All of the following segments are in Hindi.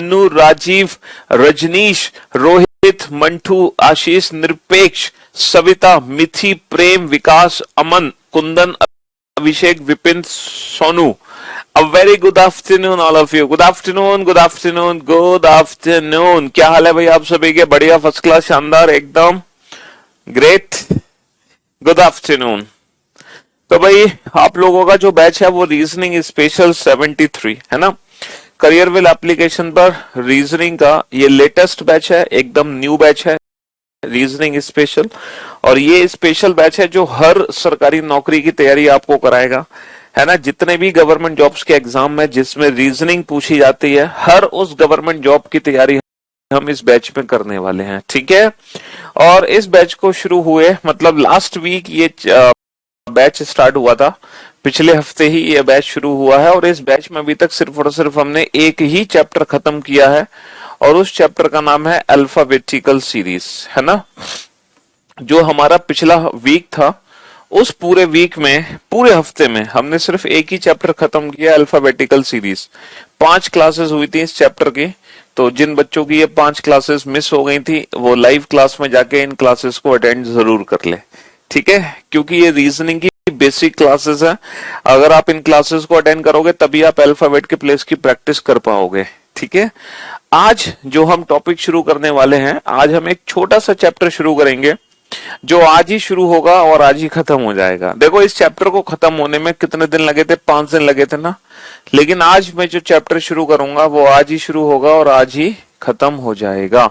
मन्नू, राजीव, रजनीश, रोहित, मंटू, आशीष, निरपेक्ष, सविता, मिथि, प्रेम, विकास, अमन, कुंदन, अभिषेक, Vipin, Sonu. A very good afternoon all of you. Good afternoon, good afternoon, good afternoon. क्या हाल है भाई आप सभी के? बढ़िया, फर्स्ट क्लास, शानदार, एकदम ग्रेट. Good afternoon. तो भाई आप लोगों का जो बैच है वो रीजनिंग स्पेशल 73 है ना. करियर विल एप्लीकेशन पर रीजनिंग का ये लेटेस्ट बैच है, एकदम न्यू बैच है रीजनिंग स्पेशल. और ये स्पेशल बैच है जो हर सरकारी नौकरी की तैयारी आपको कराएगा, है ना. जितने भी गवर्नमेंट जॉब्स के एग्जाम में जिसमें रीजनिंग पूछी जाती है, हर उस गवर्नमेंट जॉब की तैयारी हम इस बैच में करने वाले हैं, ठीक है. और इस बैच को शुरू हुए मतलब लास्ट वीक ये बैच स्टार्ट हुआ था, पिछले हफ्ते ही ये बैच शुरू हुआ है. और इस बैच में अभी तक सिर्फ और सिर्फ हमने एक ही चैप्टर खत्म किया है और उस चैप्टर का नाम है अल्फाबेटिकल सीरीज, है ना. जो हमारा पिछला वीक था उस पूरे वीक में, पूरे हफ्ते में हमने सिर्फ एक ही चैप्टर खत्म किया, अल्फाबेटिकल सीरीज. 5 क्लासेस हुई थी इस चैप्टर की. तो जिन बच्चों की ये 5 क्लासेस मिस हो गई थी वो लाइव क्लास में जाके इन क्लासेस को अटेंड जरूर कर ले, ठीक है. क्योंकि ये रीजनिंग की बेसिक क्लासेस है. अगर आप इन क्लासेस को अटेंड करोगे तभी आप अल्फाबेट के प्लेस की प्रैक्टिस कर पाओगे, ठीक है. आज जो हम टॉपिक शुरू करने वाले हैं, आज हम एक छोटा सा चैप्टर शुरू करेंगे जो आज ही शुरू होगा और आज ही खत्म हो जाएगा. देखो इस चैप्टर को खत्म होने में कितने दिन लगे थे? 5 दिन लगे थे ना. लेकिन आज मैं जो चैप्टर शुरू करूंगा वो आज ही शुरू होगा और आज ही खत्म हो जाएगा.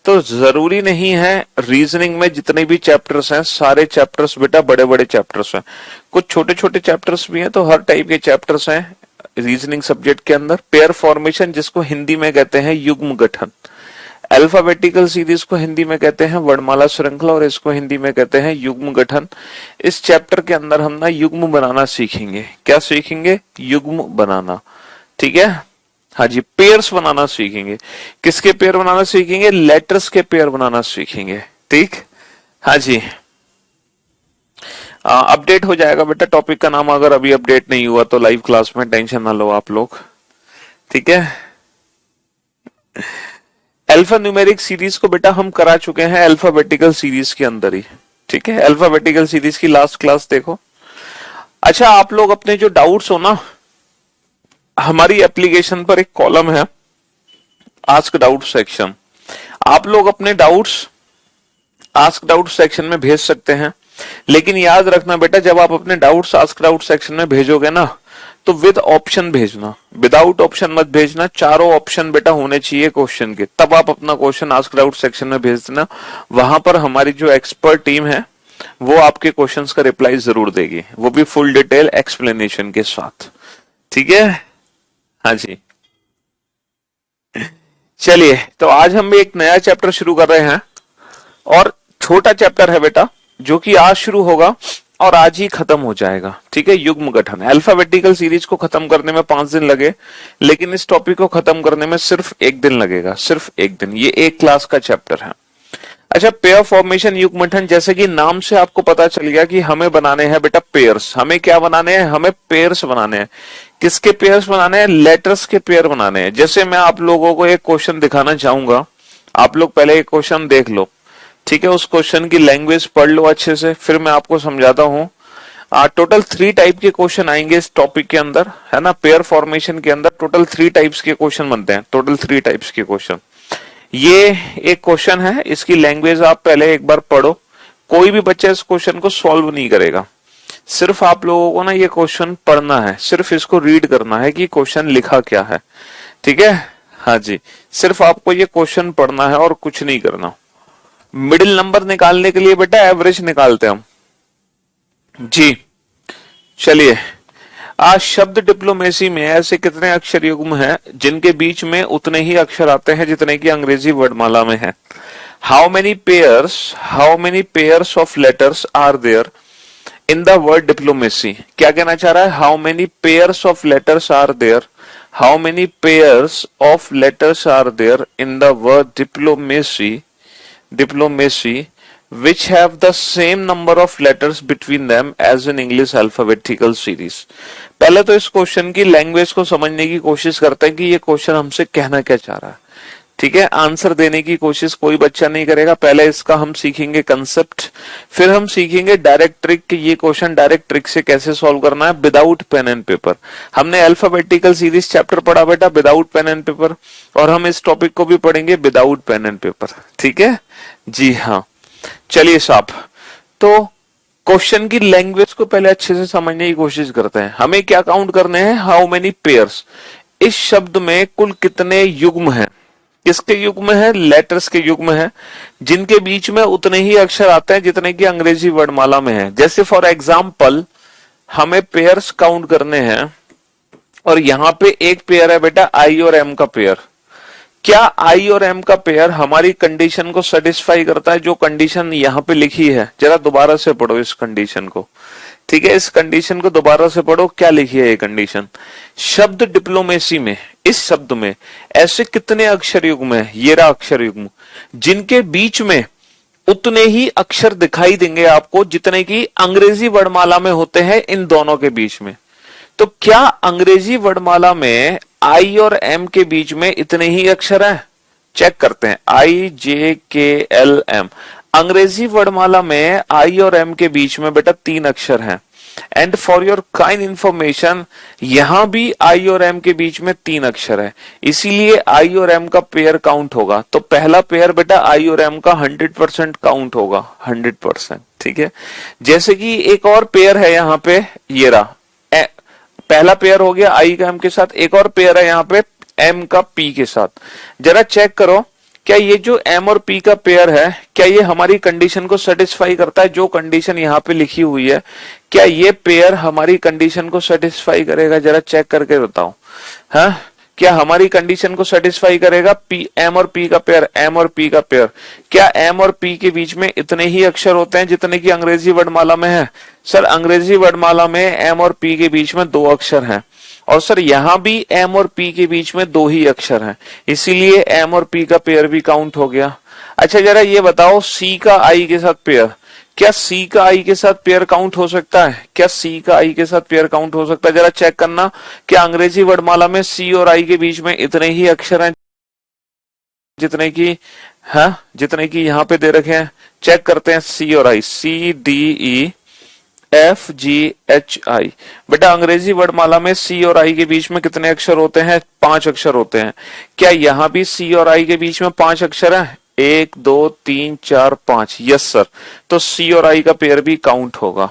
तो जरूरी नहीं है रीजनिंग में जितने भी चैप्टर्स हैं सारे चैप्टर्स बेटा बड़े बड़े चैप्टर्स हैं, कुछ छोटे छोटे चैप्टर्स भी हैं. तो हर टाइप के चैप्टर्स हैं रीजनिंग सब्जेक्ट के अंदर. पेयर फॉर्मेशन जिसको हिंदी में कहते हैं युग्म गठन, अल्फाबेटिकल सीरीज को हिंदी में कहते हैं वर्णमाला श्रृंखला और इसको हिंदी में कहते हैं युग्म गठन. इस चैप्टर के अंदर हम ना युग्म बनाना सीखेंगे. क्या सीखेंगे? युग्म बनाना, ठीक है. हाँ जी, पेयर्स बनाना सीखेंगे. किसके पेयर बनाना सीखेंगे? लेटर्स के पेयर बनाना सीखेंगे, ठीक. हाँ जी, अपडेट हो जाएगा बेटा टॉपिक का नाम. अगर अभी अपडेट नहीं हुआ तो लाइव क्लास में, टेंशन ना लो आप लोग, ठीक है. अल्फा न्यूमेरिक सीरीज को बेटा हम करा चुके हैं अल्फाबेटिकल सीरीज के अंदर ही, ठीक है. अल्फाबेटिकल सीरीज की लास्ट क्लास देखो. अच्छा, आप लोग अपने जो डाउट्स हो ना, हमारी एप्लीकेशन पर एक कॉलम है आस्क डाउट सेक्शन. आप लोग अपने डाउट्स आस्क डाउट सेक्शन में भेज सकते हैं. लेकिन याद रखना बेटा, जब आप अपने डाउट्स आस्क डाउट सेक्शन में भेजोगे ना तो विद ऑप्शन भेजना, विदाउट ऑप्शन मत भेजना. चारों ऑप्शन बेटा होने चाहिए क्वेश्चन के, तब आप अपना क्वेश्चन आस्क डाउट सेक्शन में भेज देना. वहां पर हमारी जो एक्सपर्ट टीम है वो आपके क्वेश्चंस का रिप्लाई जरूर देगी, वो भी फुल डिटेल एक्सप्लेनेशन के साथ, ठीक है. हाँ जी, चलिए तो आज हम एक नया चैप्टर शुरू कर रहे हैं और छोटा चैप्टर है बेटा जो कि आज शुरू होगा और आज ही खत्म हो जाएगा, ठीक है. युग्म गठन. अल्फाबेटिकल सीरीज को खत्म करने में 5 दिन लगे, लेकिन इस टॉपिक को खत्म करने में सिर्फ 1 दिन लगेगा, सिर्फ 1 दिन. ये एक क्लास का चैप्टर है. अच्छा, पेयर फॉर्मेशन युग्म गठन, जैसे कि नाम से आपको पता चल गया कि हमें बनाने हैं बेटा पेयर्स. हमें क्या बनाने हैं? हमें पेयर्स बनाने हैं. किसके पेयर्स बनाने हैं? लेटर्स के पेयर बनाने हैं. जैसे मैं आप लोगों को एक क्वेश्चन दिखाना चाहूंगा, आप लोग पहले एक क्वेश्चन देख लो, ठीक है. उस क्वेश्चन की लैंग्वेज पढ़ लो अच्छे से, फिर मैं आपको समझाता हूँ. टोटल 3 टाइप के क्वेश्चन आएंगे इस टॉपिक के अंदर, है ना. पेयर फॉर्मेशन के अंदर टोटल 3 टाइप्स के क्वेश्चन बनते हैं, टोटल 3 टाइप्स के क्वेश्चन. ये एक क्वेश्चन है, इसकी लैंग्वेज आप पहले एक बार पढ़ो. कोई भी बच्चा इस क्वेश्चन को सॉल्व नहीं करेगा, सिर्फ आप लोगों को ना ये क्वेश्चन पढ़ना है, सिर्फ इसको रीड करना है कि क्वेश्चन लिखा क्या है, ठीक है. हाँ जी, सिर्फ आपको ये क्वेश्चन पढ़ना है और कुछ नहीं करना. मिडिल नंबर निकालने के लिए बेटा एवरेज निकालते हैं हम जी. चलिए, आज शब्द डिप्लोमेसी में ऐसे कितने अक्षर युग्म हैं जिनके बीच में उतने ही अक्षर आते हैं जितने की अंग्रेजी वर्णमाला में है? How many pairs of letters are there in the word diplomacy? क्या कहना चाह रहा है? How many pairs of letters are there, how many pairs of letters are there in the word diplomacy. which have the same number of letters between them as in English alphabetical series। पहले तो इस क्वेश्चन की लैंग्वेज को समझने की कोशिश करते हैं कि ये क्वेश्चन हमसे कहना क्या चाह रहा है। ठीक है, आंसर देने की कोशिश कोई बच्चा नहीं करेगा। पहले इसका हम सीखेंगे कंसेप्ट, फिर हम सीखेंगे डायरेक्ट ट्रिक कि ये क्वेश्चन डायरेक्ट ट्रिक से कैसे सॉल्व करना है विदाउट पेन एंड पेपर। हमने अल्फाबेटिकल सीरीज चैप्टर पढ़ा बेटा विदाउट पेन एंड पेपर, और हम इस टॉपिक को भी पढ़ेंगे विदाउट पेन एंड पेपर। ठीक है जी हाँ, चलिए साहब, तो क्वेश्चन की लैंग्वेज को पहले अच्छे से समझने की कोशिश करते हैं। हमें क्या काउंट करने हैं, हाउ मेनी पेयर्स। इस शब्द में कुल कितने युग्म हैं, किसके युग्म है, लेटर्स के युग्म है, जिनके बीच में उतने ही अक्षर आते हैं जितने की अंग्रेजी वर्णमाला में है। जैसे फॉर एग्जाम्पल हमें पेयर्स काउंट करने हैं, और यहां पे एक पेयर है बेटा आई और एम का पेयर। क्या आई और एम का पेयर हमारी कंडीशन को सेटिस्फाई करता है, जो कंडीशन यहां पे लिखी है? जरा दोबारा से पढ़ो इस कंडीशन को। ठीक है, इस कंडीशन को दोबारा से पढ़ो, क्या लिखी है ये कंडीशन? शब्द डिप्लोमेसी में, इस शब्द में ऐसे कितने अक्षर युग्म है, ये रहा अक्षर युग्म, जिनके बीच में उतने ही अक्षर दिखाई देंगे आपको जितने की अंग्रेजी वर्णमाला में होते हैं इन दोनों के बीच में। तो क्या अंग्रेजी वर्णमाला में आई और एम के बीच में इतने ही अक्षर हैं? चेक करते हैं, आई जे के एल एम, अंग्रेजी वर्णमाला में आई और एम के बीच में बेटा 3 अक्षर हैं। And for your kind information, यहां भी आई और एम के बीच में 3 अक्षर है, इसीलिए आई और एम का पेयर काउंट होगा। तो पहला पेयर बेटा आई और एम का 100% काउंट होगा, 100%। ठीक है, जैसे कि एक और पेयर है यहाँ पे, ये रहा, पहला पेयर हो गया आई का एम के साथ, एक और पेयर है यहाँ पे एम का पी के साथ। जरा चेक करो, क्या ये जो एम और पी का पेयर है, क्या ये हमारी कंडीशन को सेटिस्फाई करता है? जो कंडीशन यहाँ पे लिखी हुई है, क्या ये पेयर हमारी कंडीशन को सेटिस्फाई करेगा? जरा चेक करके बताओ, हाँ, क्या हमारी कंडीशन को सेटिस्फाई करेगा? पी एम और पी का पेयर, एम और पी का पेयर, क्या एम और पी के बीच में इतने ही अक्षर होते हैं जितने की अंग्रेजी वर्णमाला में है? सर अंग्रेजी वर्णमाला में एम और पी के बीच में 2 अक्षर हैं, और सर यहां भी एम और पी के बीच में 2 ही अक्षर हैं, इसीलिए एम और पी का पेयर भी काउंट हो गया। अच्छा जरा ये बताओ, सी का आई के साथ पेयर, क्या सी का आई के साथ पेयर काउंट हो सकता है? क्या सी का आई के साथ पेयर काउंट हो सकता है? जरा चेक करना, क्या अंग्रेजी वर्णमाला में सी और आई के बीच में इतने ही अक्षर हैं जितने की, हाँ, जितने की यहाँ पे दे रखे हैं? चेक करते हैं, सी और I, C D E F G H I. बेटा अंग्रेजी वर्णमाला में सी और आई के बीच में कितने अक्षर होते हैं? 5 अक्षर होते हैं। क्या यहाँ भी सी और आई के बीच में 5 अक्षर हैं? 1 2 3 4 5, यस सर। तो सी और आई का पेयर भी काउंट होगा।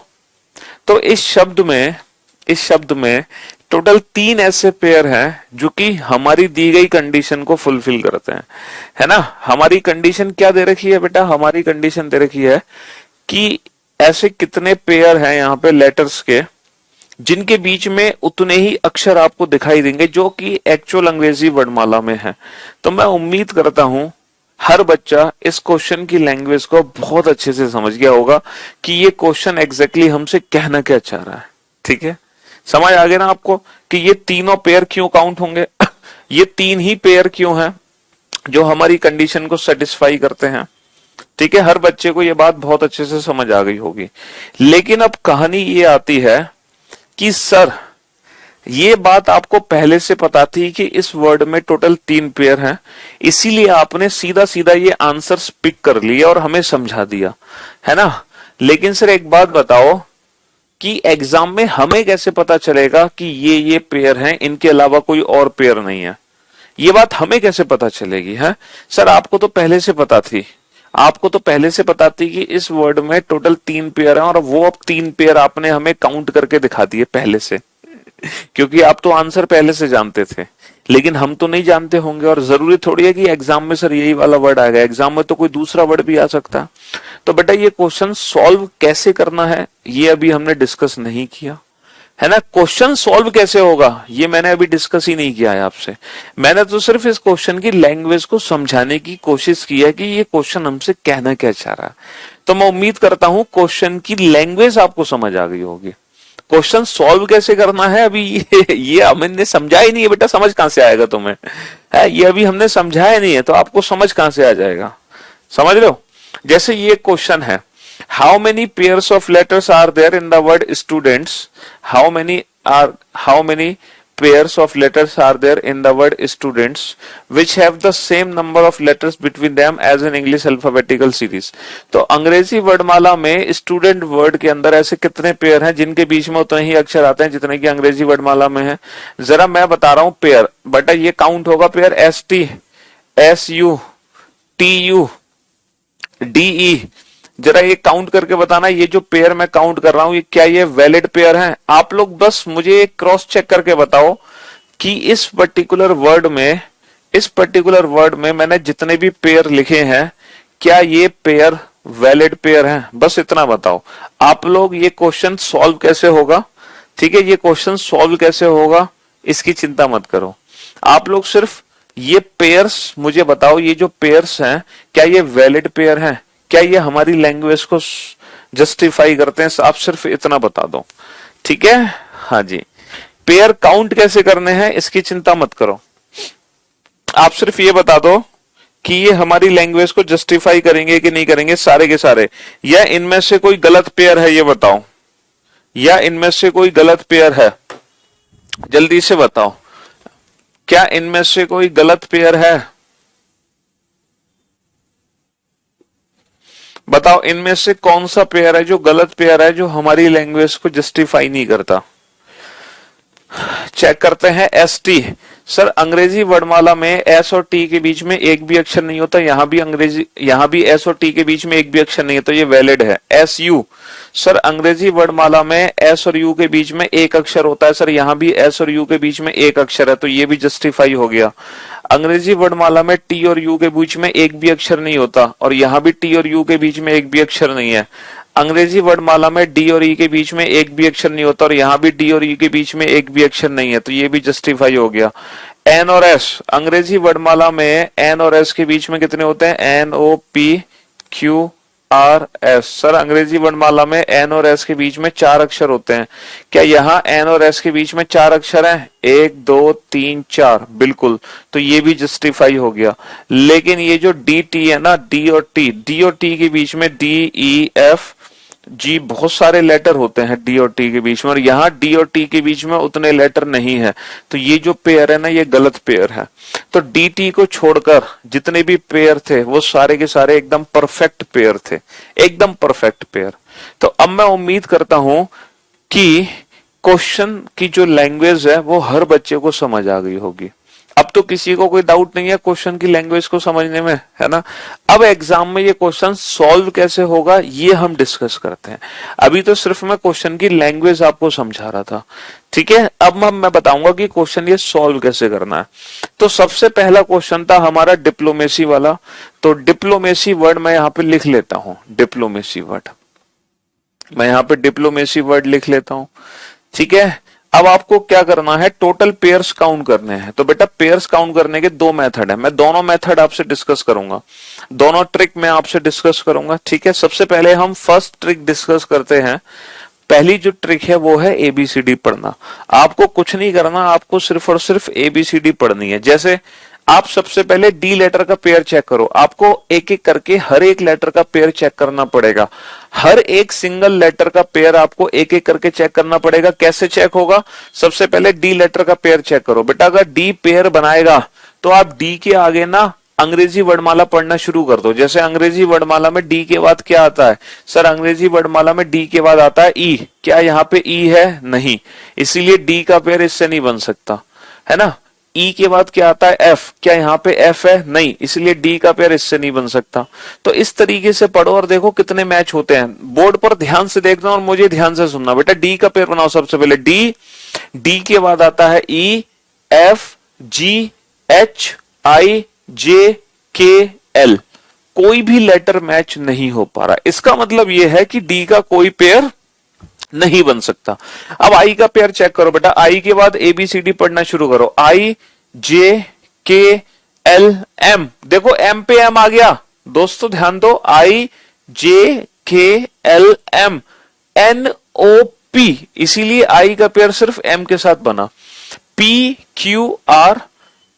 तो इस शब्द में टोटल 3 ऐसे पेयर हैं जो कि हमारी दी गई कंडीशन को फुलफिल करते हैं, है ना। हमारी कंडीशन क्या दे रखी है बेटा? हमारी कंडीशन दे रखी है कि ऐसे कितने पेयर हैं यहाँ पे लेटर्स के जिनके बीच में उतने ही अक्षर आपको दिखाई देंगे जो कि एक्चुअल अंग्रेजी वर्णमाला में है। तो मैं उम्मीद करता हूं हर बच्चा इस क्वेश्चन की लैंग्वेज को बहुत अच्छे से समझ गया होगा कि ये क्वेश्चन एग्जैक्टली हमसे कहना क्या चाह रहा है। ठीक है, समझ आ गया ना आपको कि ये तीनों पेयर क्यों काउंट होंगे? ये 3 ही पेयर क्यों हैं जो हमारी कंडीशन को सेटिस्फाई करते हैं। ठीक है, हर बच्चे को ये बात बहुत अच्छे से समझ आ गई होगी। लेकिन अब कहानी ये आती है कि सर ये बात आपको पहले से पता थी कि इस वर्ड में टोटल 3 पेयर हैं, इसीलिए आपने सीधा सीधा ये आंसर्स पिक कर लिया और हमें समझा दिया, है ना। लेकिन सर एक बात बताओ कि एग्जाम में हमें कैसे पता चलेगा कि ये पेयर हैं, इनके अलावा कोई और पेयर नहीं है? ये बात हमें कैसे पता चलेगी? है सर आपको तो पहले से पता थी, आपको तो पहले से पता थी कि इस वर्ड में टोटल 3 पेयर हैं, और वो अब 3 पेयर आपने हमें काउंट करके दिखा दिए पहले से क्योंकि आप तो आंसर पहले से जानते थे, लेकिन हम तो नहीं जानते होंगे। और जरूरी थोड़ी है कि एग्जाम में सर यही वाला वर्ड आएगा, एग्जाम में तो कोई दूसरा वर्ड भी आ सकता। तो बेटा ये क्वेश्चन सॉल्व कैसे करना है ये अभी हमने डिस्कस नहीं किया, है ना। क्वेश्चन सॉल्व कैसे होगा ये मैंने अभी डिस्कस ही नहीं किया है आपसे। मैंने तो सिर्फ इस क्वेश्चन की लैंग्वेज को समझाने की कोशिश की है कि ये क्वेश्चन हमसे कहना क्या चाह रहा है। तो मैं उम्मीद करता हूं क्वेश्चन की लैंग्वेज आपको समझ आ गई होगी। क्वेश्चन सॉल्व कैसे करना है अभी ये हमने समझा ही नहीं है बेटा, समझ कहां से आएगा तुम्हें? है ये अभी हमने समझाया नहीं है तो आपको समझ कहां से आ जाएगा? समझ रहे हो? जैसे ये क्वेश्चन है, how many pairs of letters are there in the word students, how many pairs of letters are there in the word students which have the same number of letters between them as in English alphabetical series। तो अंग्रेजी वर्डमाला में स्टूडेंट वर्ड के अंदर ऐसे कितने पेयर हैं जिनके बीच में उतने ही अक्षर आते हैं जितने की अंग्रेजी वर्डमाला में है। जरा मैं बता रहा हूं पेयर, बेटा ये काउंट होगा pair S T, S U, T U, D E. जरा ये काउंट करके बताना, ये जो पेयर मैं काउंट कर रहा हूं ये क्या ये वैलिड पेयर हैं? आप लोग बस मुझे क्रॉस चेक करके बताओ कि इस पर्टिकुलर वर्ड में मैंने जितने भी पेयर लिखे हैं क्या ये पेयर वैलिड पेयर हैं? बस इतना बताओ। आप लोग ये क्वेश्चन सॉल्व कैसे होगा, ठीक है, ये क्वेश्चन सॉल्व कैसे होगा इसकी चिंता मत करो। आप लोग सिर्फ ये पेयर्स मुझे बताओ, ये जो पेयर्स हैं क्या ये वैलिड पेयर हैं, क्या ये हमारी लैंग्वेज को जस्टिफाई करते हैं? आप सिर्फ इतना बता दो, ठीक है। हाँ जी, पेयर काउंट कैसे करने हैं इसकी चिंता मत करो, आप सिर्फ ये बता दो कि ये हमारी लैंग्वेज को जस्टिफाई करेंगे कि नहीं करेंगे सारे के सारे, या इनमें से कोई गलत पेयर है ये बताओ, या इनमें से कोई गलत पेयर है, जल्दी से बताओ, क्या इनमें से कोई गलत पेयर है? बताओ इनमें से कौन सा पेयर है जो गलत पेयर है, जो हमारी लैंग्वेज को जस्टिफाई नहीं करता। चेक करते हैं एस टी। सर अंग्रेजी वर्डमाला में एस और टी के बीच में एक भी अक्षर नहीं होता, यहां भी एस और टी के बीच में एक भी अक्षर नहीं है, तो ये वैलिड है। एस यू, सर अंग्रेजी वर्डमाला में एस और यू के बीच में एक अक्षर होता है, सर यहां भी एस और यू के बीच में एक अक्षर है, तो ये भी जस्टिफाई हो गया। अंग्रेजी वर्डमाला में टी और यू के बीच में एक भी अक्षर नहीं होता, और यहां भी टी और यू के बीच में एक भी अक्षर नहीं है। अंग्रेजी वर्डमाला में डी और ई के बीच में एक भी अक्षर नहीं होता, और यहां भी डी और ई के बीच में एक भी अक्षर नहीं है, तो ये भी जस्टिफाई हो गया। एन और एस, अंग्रेजी वर्डमाला में एन और एस के बीच में कितने होते हैं? N O P Q R S. Sir अंग्रेजी वर्णमाला में एन और एस के बीच में 4 अक्षर होते हैं, क्या यहाँ एन और एस के बीच में 4 अक्षर हैं? 1 2 3 4, बिल्कुल, तो ये भी जस्टिफाई हो गया। लेकिन ये जो डी टी है ना, डी और टी के बीच में डी ई एफ जी बहुत सारे लेटर होते हैं डी और टी के बीच में, और यहाँ डी और टी के बीच में उतने लेटर नहीं है, तो ये जो पेयर है ना ये गलत पेयर है। तो डी टी को छोड़कर जितने भी पेयर थे वो सारे के सारे एकदम परफेक्ट पेयर थे, एकदम परफेक्ट पेयर। तो अब मैं उम्मीद करता हूं कि क्वेश्चन की जो लैंग्वेज है वो हर बच्चे को समझ आ गई होगी। अब तो किसी को कोई डाउट नहीं है क्वेश्चन की लैंग्वेज को समझने में, है ना। अब एग्जाम में ये क्वेश्चन सॉल्व कैसे होगा ये हम डिस्कस करते हैं। अभी तो सिर्फ मैं क्वेश्चन की लैंग्वेज आपको समझा रहा था, ठीक है। अब मैं बताऊंगा कि क्वेश्चन ये सॉल्व कैसे करना है। तो सबसे पहला क्वेश्चन था हमारा डिप्लोमेसी वाला, तो डिप्लोमेसी वर्ड मैं यहाँ पे लिख लेता हूं, डिप्लोमेसी वर्ड मैं यहाँ पे डिप्लोमेसी वर्ड लिख लेता हूं, ठीक है। अब आपको क्या करना है, टोटल पेयर्स काउंट करने हैं। तो बेटा पेयर्स काउंट करने के 2 मेथड है, मैं दोनों मेथड आपसे डिस्कस करूंगा, दोनों ट्रिक मैं आपसे डिस्कस करूंगा, ठीक है। सबसे पहले हम फर्स्ट ट्रिक डिस्कस करते हैं। पहली जो ट्रिक है वो है एबीसीडी पढ़ना। आपको कुछ नहीं करना, आपको सिर्फ और सिर्फ एबीसीडी पढ़नी है। जैसे आप सबसे पहले डी लेटर का पेयर चेक करो, आपको एक एक करके हर एक लेटर का पेयर चेक करना पड़ेगा। हर एक सिंगल लेटर का पेयर आपको एक एक करके चेक करना पड़ेगा। कैसे चेक होगा? सबसे पहले डी लेटर का पेयर चेक करो। बेटा अगर डी पेयर बनाएगा तो आप डी के आगे ना अंग्रेजी वर्णमाला पढ़ना शुरू कर दो। जैसे अंग्रेजी वर्णमाला में डी के बाद क्या आता है? सर अंग्रेजी वर्णमाला में डी के बाद आता है ई। क्या यहाँ पे ई है? नहीं, इसीलिए डी का पेयर इससे नहीं बन सकता, है ना। ई के बाद क्या आता है? एफ। क्या यहाँ पे एफ है? नहीं, इसलिए डी का पेयर इससे नहीं बन सकता। तो इस तरीके से पढ़ो और देखो कितने मैच होते हैं। बोर्ड पर ध्यान से देखना और मुझे ध्यान से सुनना। बेटा डी का पेयर बनाओ सबसे पहले, डी के बाद आता है ई, एफ, जी, एच, आई, जे, के, एल। कोई भी लेटर मैच नहीं हो पा रहा, इसका मतलब यह है कि डी का कोई पेयर नहीं बन सकता। अब आई का पेयर चेक करो बेटा, आई के बाद एबीसीडी पढ़ना शुरू करो। I, J, K, L, M. देखो एम पे एम आ गया, दोस्तों ध्यान दो। I, J, K, L, M, N, O, P. इसीलिए आई का पेयर सिर्फ एम के साथ बना। P, Q, R,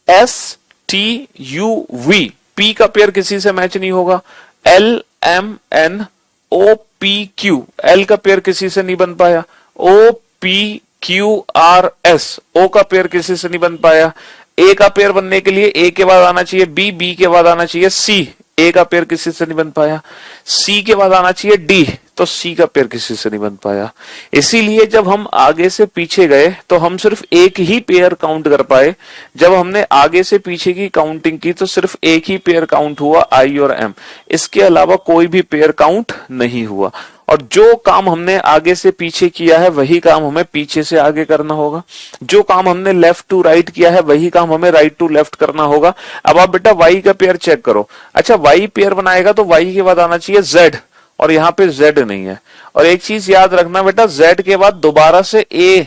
S, T, U, V. P का पेयर किसी से मैच नहीं होगा। एल, LMNOPQ, L का पेयर किसी से नहीं बन पाया, OPQRS, O का पेयर किसी से नहीं बन पाया, A का पेयर बनने के लिए A के बाद आना चाहिए B, B के बाद आना चाहिए C, A का पेयर किसी से नहीं बन पाया, C के बाद आना चाहिए D, तो C का पेयर किसी से नहीं बन पाया। इसीलिए जब हम आगे से पीछे गए तो हम सिर्फ एक ही पेयर काउंट कर पाए, जब हमने आगे से पीछे की काउंटिंग की तो सिर्फ एक ही पेयर काउंट हुआ I और M, इसके अलावा कोई भी पेयर काउंट नहीं हुआ। और जो काम हमने आगे से पीछे किया है वही काम हमें पीछे से आगे करना होगा, जो काम हमने लेफ्ट टू राइट किया है वही काम हमें राइट टू लेफ्ट करना होगा। अब आप बेटा Y का पेयर चेक करो, अच्छा Y पेयर बनाएगा तो Y के बाद आना चाहिए Z, और यहाँ पे Z नहीं है। और एक चीज याद रखना बेटा, Z के बाद दोबारा से A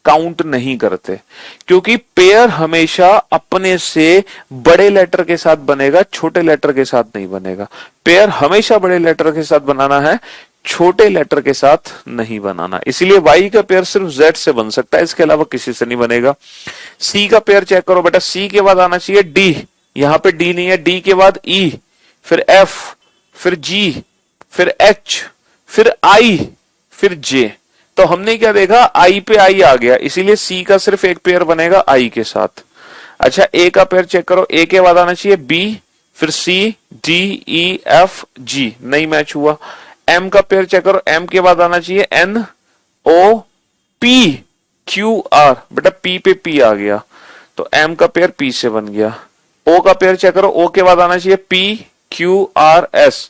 काउंट नहीं करते, क्योंकि पेयर हमेशा अपने से बड़े लेटर के साथ बनेगा, छोटे लेटर के साथ नहीं बनेगा। पेयर हमेशा बड़े लेटर के साथ बनाना है, छोटे लेटर के साथ नहीं बनाना। इसीलिए Y का पेयर सिर्फ Z से बन सकता है, इसके अलावा किसी से नहीं बनेगा। C का पेयर चेक करो बेटा, C के बाद आना चाहिए D, यहाँ पे D नहीं है, D के बाद E, फिर F, फिर G, फिर H, फिर I, फिर J। तो हमने क्या देखा, I पे I आ गया, इसीलिए C का सिर्फ एक पेयर बनेगा I के साथ। अच्छा A का पेयर चेक करो, A के बाद आना चाहिए B, फिर C, D, E, F, G, नहीं मैच हुआ। M का पेयर चेक करो, M के बाद आना चाहिए N, O, P, Q, R, बेटा P पे P आ गया तो M का पेयर P से बन गया। O का पेयर चेक करो, O के बाद आना चाहिए P, Q, R, S,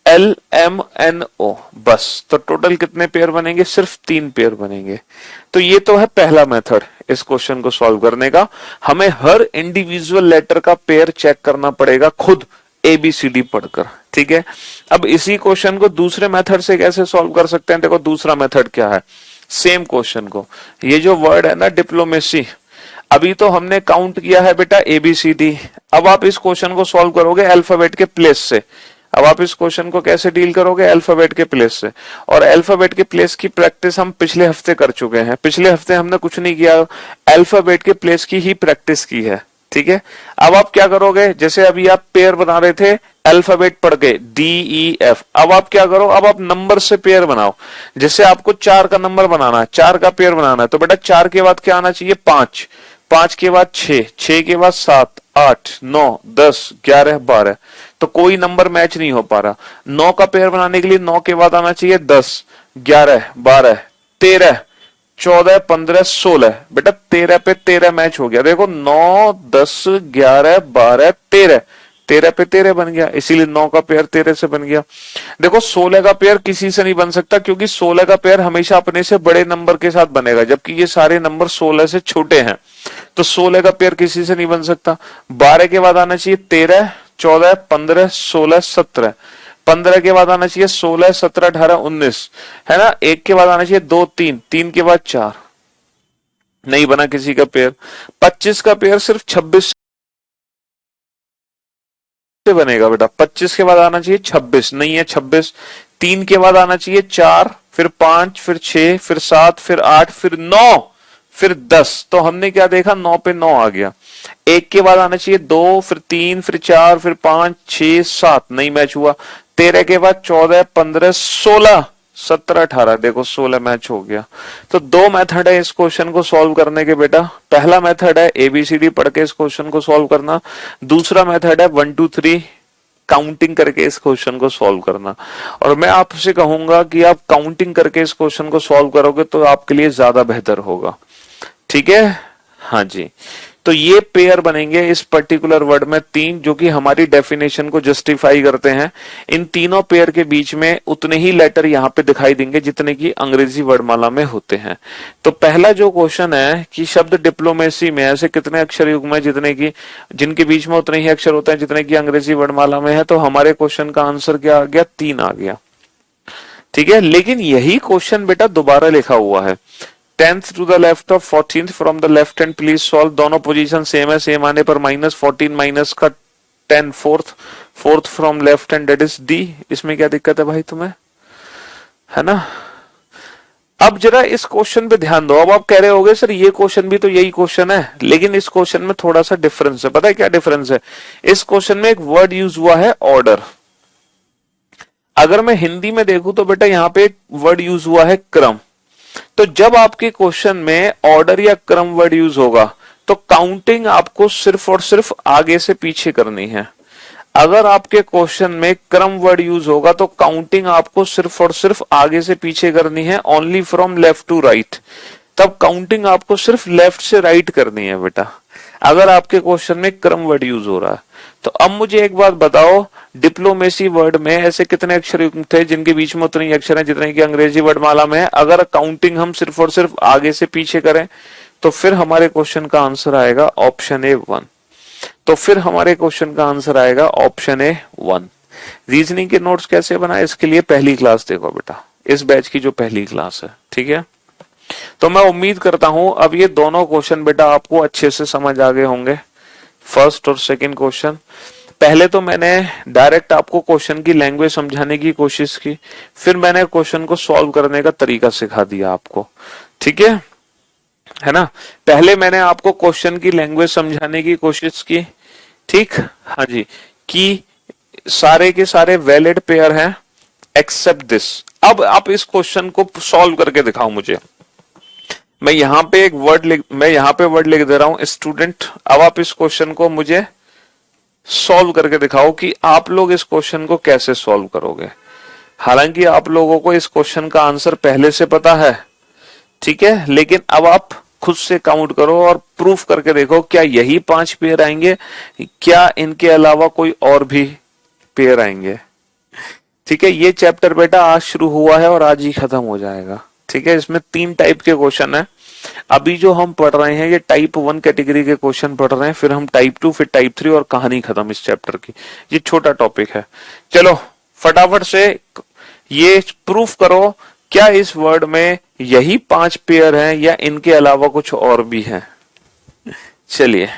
L, M, N, O, बस। तो टोटल कितने पेयर बनेंगे, सिर्फ 3 पेयर बनेंगे। तो ये तो है पहला मेथड इस क्वेश्चन को सॉल्व करने का। हमें हर इंडिविजुअल लेटर का पेयर चेक करना पड़ेगा खुद ABCD पढ़कर, ठीक है। अब इसी क्वेश्चन को दूसरे मेथड से कैसे सॉल्व कर सकते हैं, देखो दूसरा मेथड क्या है। सेम क्वेश्चन को, ये जो वर्ड है ना डिप्लोमेसी, अभी तो हमने काउंट किया है बेटा ABCD। अब आप इस क्वेश्चन को सॉल्व करोगे अल्फाबेट के प्लेस से। अब आप इस क्वेश्चन को कैसे डील करोगे, अल्फाबेट के प्लेस से। और अल्फाबेट के प्लेस की प्रैक्टिस हम पिछले हफ्ते कर चुके हैं। पिछले हफ्ते हमने कुछ नहीं किया, अल्फाबेट के प्लेस की ही प्रैक्टिस की है, ठीक है। अब आप क्या करोगे, जैसे अभी आप पेयर बना रहे थे अल्फाबेट पढ़ के DEF, अब आप क्या करो, अब आप नंबर से पेयर बनाओ। जैसे आपको 4 का नंबर बनाना है, 4 का पेयर बनाना है, तो बेटा 4 के बाद क्या आना चाहिए, 5, 5 के बाद 6, 6 के बाद 7, 8, 9, 10, 11, 12, तो कोई नंबर मैच नहीं हो पा रहा। 9 का पेयर बनाने के लिए 9 के बाद आना चाहिए 10, 11, 12, 13, 14, 15, 16, बेटा 13 पे 13 मैच हो गया। देखो 9, 10, 11, 12, 13, 13 पे 13 बन गया, इसीलिए 9 का पेयर 13 से बन गया। देखो 16 का पेयर किसी से नहीं बन सकता, क्योंकि 16 का पेयर हमेशा अपने से बड़े नंबर के साथ बनेगा, जबकि ये सारे नंबर 16 से छोटे हैं, तो 16 का पेयर किसी से नहीं बन सकता। 12 के बाद आना चाहिए 13, 14, 15, 16, 17, 15 के बाद आना चाहिए 16, 17, 18, 19, है ना। 1 के बाद आना चाहिए 2, 3, 3 के बाद 4, नहीं बना किसी का पेयर। 25 का पेयर सिर्फ 26 से बनेगा बेटा, 25 के बाद आना चाहिए 26, नहीं है 26। 3 के बाद आना चाहिए 4, फिर 5, फिर 6, फिर 7, फिर 8, फिर 9, फिर 10, तो हमने क्या देखा, 9 पे 9 आ गया। 1 के बाद आना चाहिए 2, फिर 3, फिर 4, फिर 5, 6, 7, नहीं मैच हुआ। 13 के बाद 14, 15, 16, 17, 18, देखो 16 मैच हो गया। तो 2 मेथड है इस क्वेश्चन को सॉल्व करने के बेटा। पहला मेथड है ABCD पढ़ के इस क्वेश्चन को सॉल्व करना, दूसरा मेथड है 1 2 3 काउंटिंग करके इस क्वेश्चन को सॉल्व करना। और मैं आपसे कहूंगा कि आप काउंटिंग करके इस क्वेश्चन को सॉल्व करोगे तो आपके लिए ज्यादा बेहतर होगा, ठीक है। हाँ जी, तो ये पेयर बनेंगे इस पर्टिकुलर वर्ड में 3, जो कि हमारी डेफिनेशन को जस्टिफाई करते हैं। इन तीनों पेयर के बीच में उतने ही लेटर यहाँ पे दिखाई देंगे जितने की अंग्रेजी वर्णमाला में होते हैं। तो पहला जो क्वेश्चन है कि शब्द डिप्लोमेसी में ऐसे कितने अक्षर युग्म है जितने की जिनके बीच में उतने ही अक्षर होते हैं जितने की अंग्रेजी वर्णमाला में है, तो हमारे क्वेश्चन का आंसर क्या आ गया, 3 आ गया, ठीक है। लेकिन यही क्वेश्चन बेटा दोबारा लिखा हुआ है, 10th to the left of 14th from the left hand please solve। दोनों पोजीशन सेम है, सेम आने पर -14 माइनस का 10 4th from left hand that is D। इसमें क्या दिक्कत है भाई तुम्हें, है ना। अब जरा इस क्वेश्चन पे ध्यान दो। अब आप कह रहे होगे सर ये क्वेश्चन भी तो यही क्वेश्चन है, लेकिन इस क्वेश्चन में थोड़ा सा डिफरेंस है। पता है क्या डिफरेंस है, इस क्वेश्चन में एक वर्ड यूज हुआ है ऑर्डर। अगर मैं हिंदी में देखूं तो बेटा यहाँ पे एक वर्ड यूज हुआ है क्रम। तो जब आपके क्वेश्चन में ऑर्डर या क्रम वर्ड यूज होगा तो काउंटिंग आपको सिर्फ और सिर्फ आगे से पीछे करनी है। अगर आपके क्वेश्चन में क्रम वर्ड यूज होगा तो काउंटिंग आपको सिर्फ और सिर्फ आगे से पीछे करनी है, only from left to right. तब काउंटिंग आपको सिर्फ लेफ्ट से राइट करनी है बेटा, अगर आपके क्वेश्चन में क्रम वर्ड यूज हो रहा है। तो अब मुझे एक बात बताओ, डिप्लोमेसी वर्ड में ऐसे कितने अक्षर युग्म थे जिनके बीच में उतने ही अक्षर हैं जितने की अंग्रेजी वर्डमाला में है? अगर काउंटिंग हम सिर्फ और सिर्फ आगे से पीछे करें तो फिर हमारे क्वेश्चन का आंसर आएगा ऑप्शन ए 1। तो फिर हमारे क्वेश्चन का आंसर आएगा ऑप्शन ए 1। रीजनिंग के नोट्स कैसे बनाए इसके लिए पहली क्लास देखो बेटा, इस बैच की जो पहली क्लास है, ठीक है। तो मैं उम्मीद करता हूं अब ये दोनों क्वेश्चन बेटा आपको अच्छे से समझ आ गए होंगे, फर्स्ट और सेकंड क्वेश्चन। पहले तो मैंने डायरेक्ट आपको क्वेश्चन की लैंग्वेज समझाने की कोशिश की, फिर मैंने क्वेश्चन को सॉल्व करने का तरीका सिखा दिया आपको, ठीक है ना। पहले मैंने आपको क्वेश्चन की लैंग्वेज समझाने की कोशिश की, ठीक, हाँ जी, कि सारे के सारे वैलिड पेयर हैं एक्सेप्ट दिस। अब आप इस क्वेश्चन को सॉल्व करके दिखाओ मुझे। मैं यहाँ पे वर्ड लिख दे रहा हूं स्टूडेंट। अब आप इस क्वेश्चन को मुझे सॉल्व करके दिखाओ कि आप लोग इस क्वेश्चन को कैसे सॉल्व करोगे। हालांकि आप लोगों को इस क्वेश्चन का आंसर पहले से पता है, ठीक है, लेकिन अब आप खुद से काउंट करो और प्रूफ करके देखो क्या यही 5 पेयर आएंगे, क्या इनके अलावा कोई और भी पेयर आएंगे। ठीक है, ये चैप्टर बेटा आज शुरू हुआ है और आज ही खत्म हो जाएगा, ठीक है। इसमें 3 टाइप के क्वेश्चन है। अभी जो हम पढ़ रहे हैं ये टाइप 1 कैटेगरी के क्वेश्चन पढ़ रहे हैं, फिर हम टाइप 2, फिर टाइप 3 और कहानी खत्म इस चैप्टर की। ये छोटा टॉपिक है। चलो फटाफट से ये प्रूफ करो क्या इस वर्ड में यही 5 पेयर हैं या इनके अलावा कुछ और भी हैं। चलिए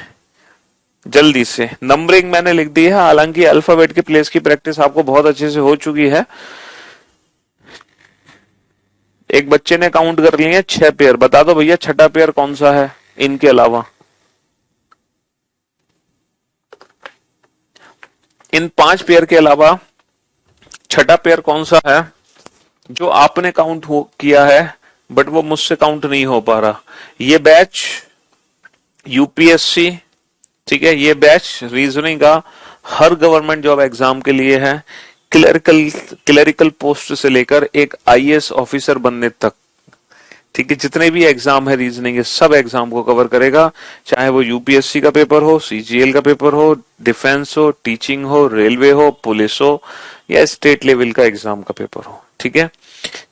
जल्दी से, नंबरिंग मैंने लिख दी है, हालांकि अल्फाबेट के प्लेस की प्रैक्टिस आपको बहुत अच्छे से हो चुकी है। एक बच्चे ने काउंट कर लिए 6 पेयर, बता दो भैया छठा पेयर कौन सा है इनके अलावा। इन 5 पेयर के अलावा छठा पेयर कौन सा है जो आपने काउंट किया है बट वो मुझसे काउंट नहीं हो पा रहा। ये बैच यूपीएससी, ठीक है, ये बैच रीजनिंग का हर गवर्नमेंट जॉब एग्जाम के लिए है, क्लरिकल पोस्ट से लेकर एक आईएएस ऑफिसर बनने तक, ठीक है। जितने भी एग्जाम है रीजनिंग के सब एग्जाम को कवर करेगा, चाहे वो यूपीएससी का पेपर हो, सीजीएल का पेपर हो, डिफेंस हो, टीचिंग हो, रेलवे हो, पुलिस हो या स्टेट लेवल का एग्जाम का पेपर हो, ठीक है।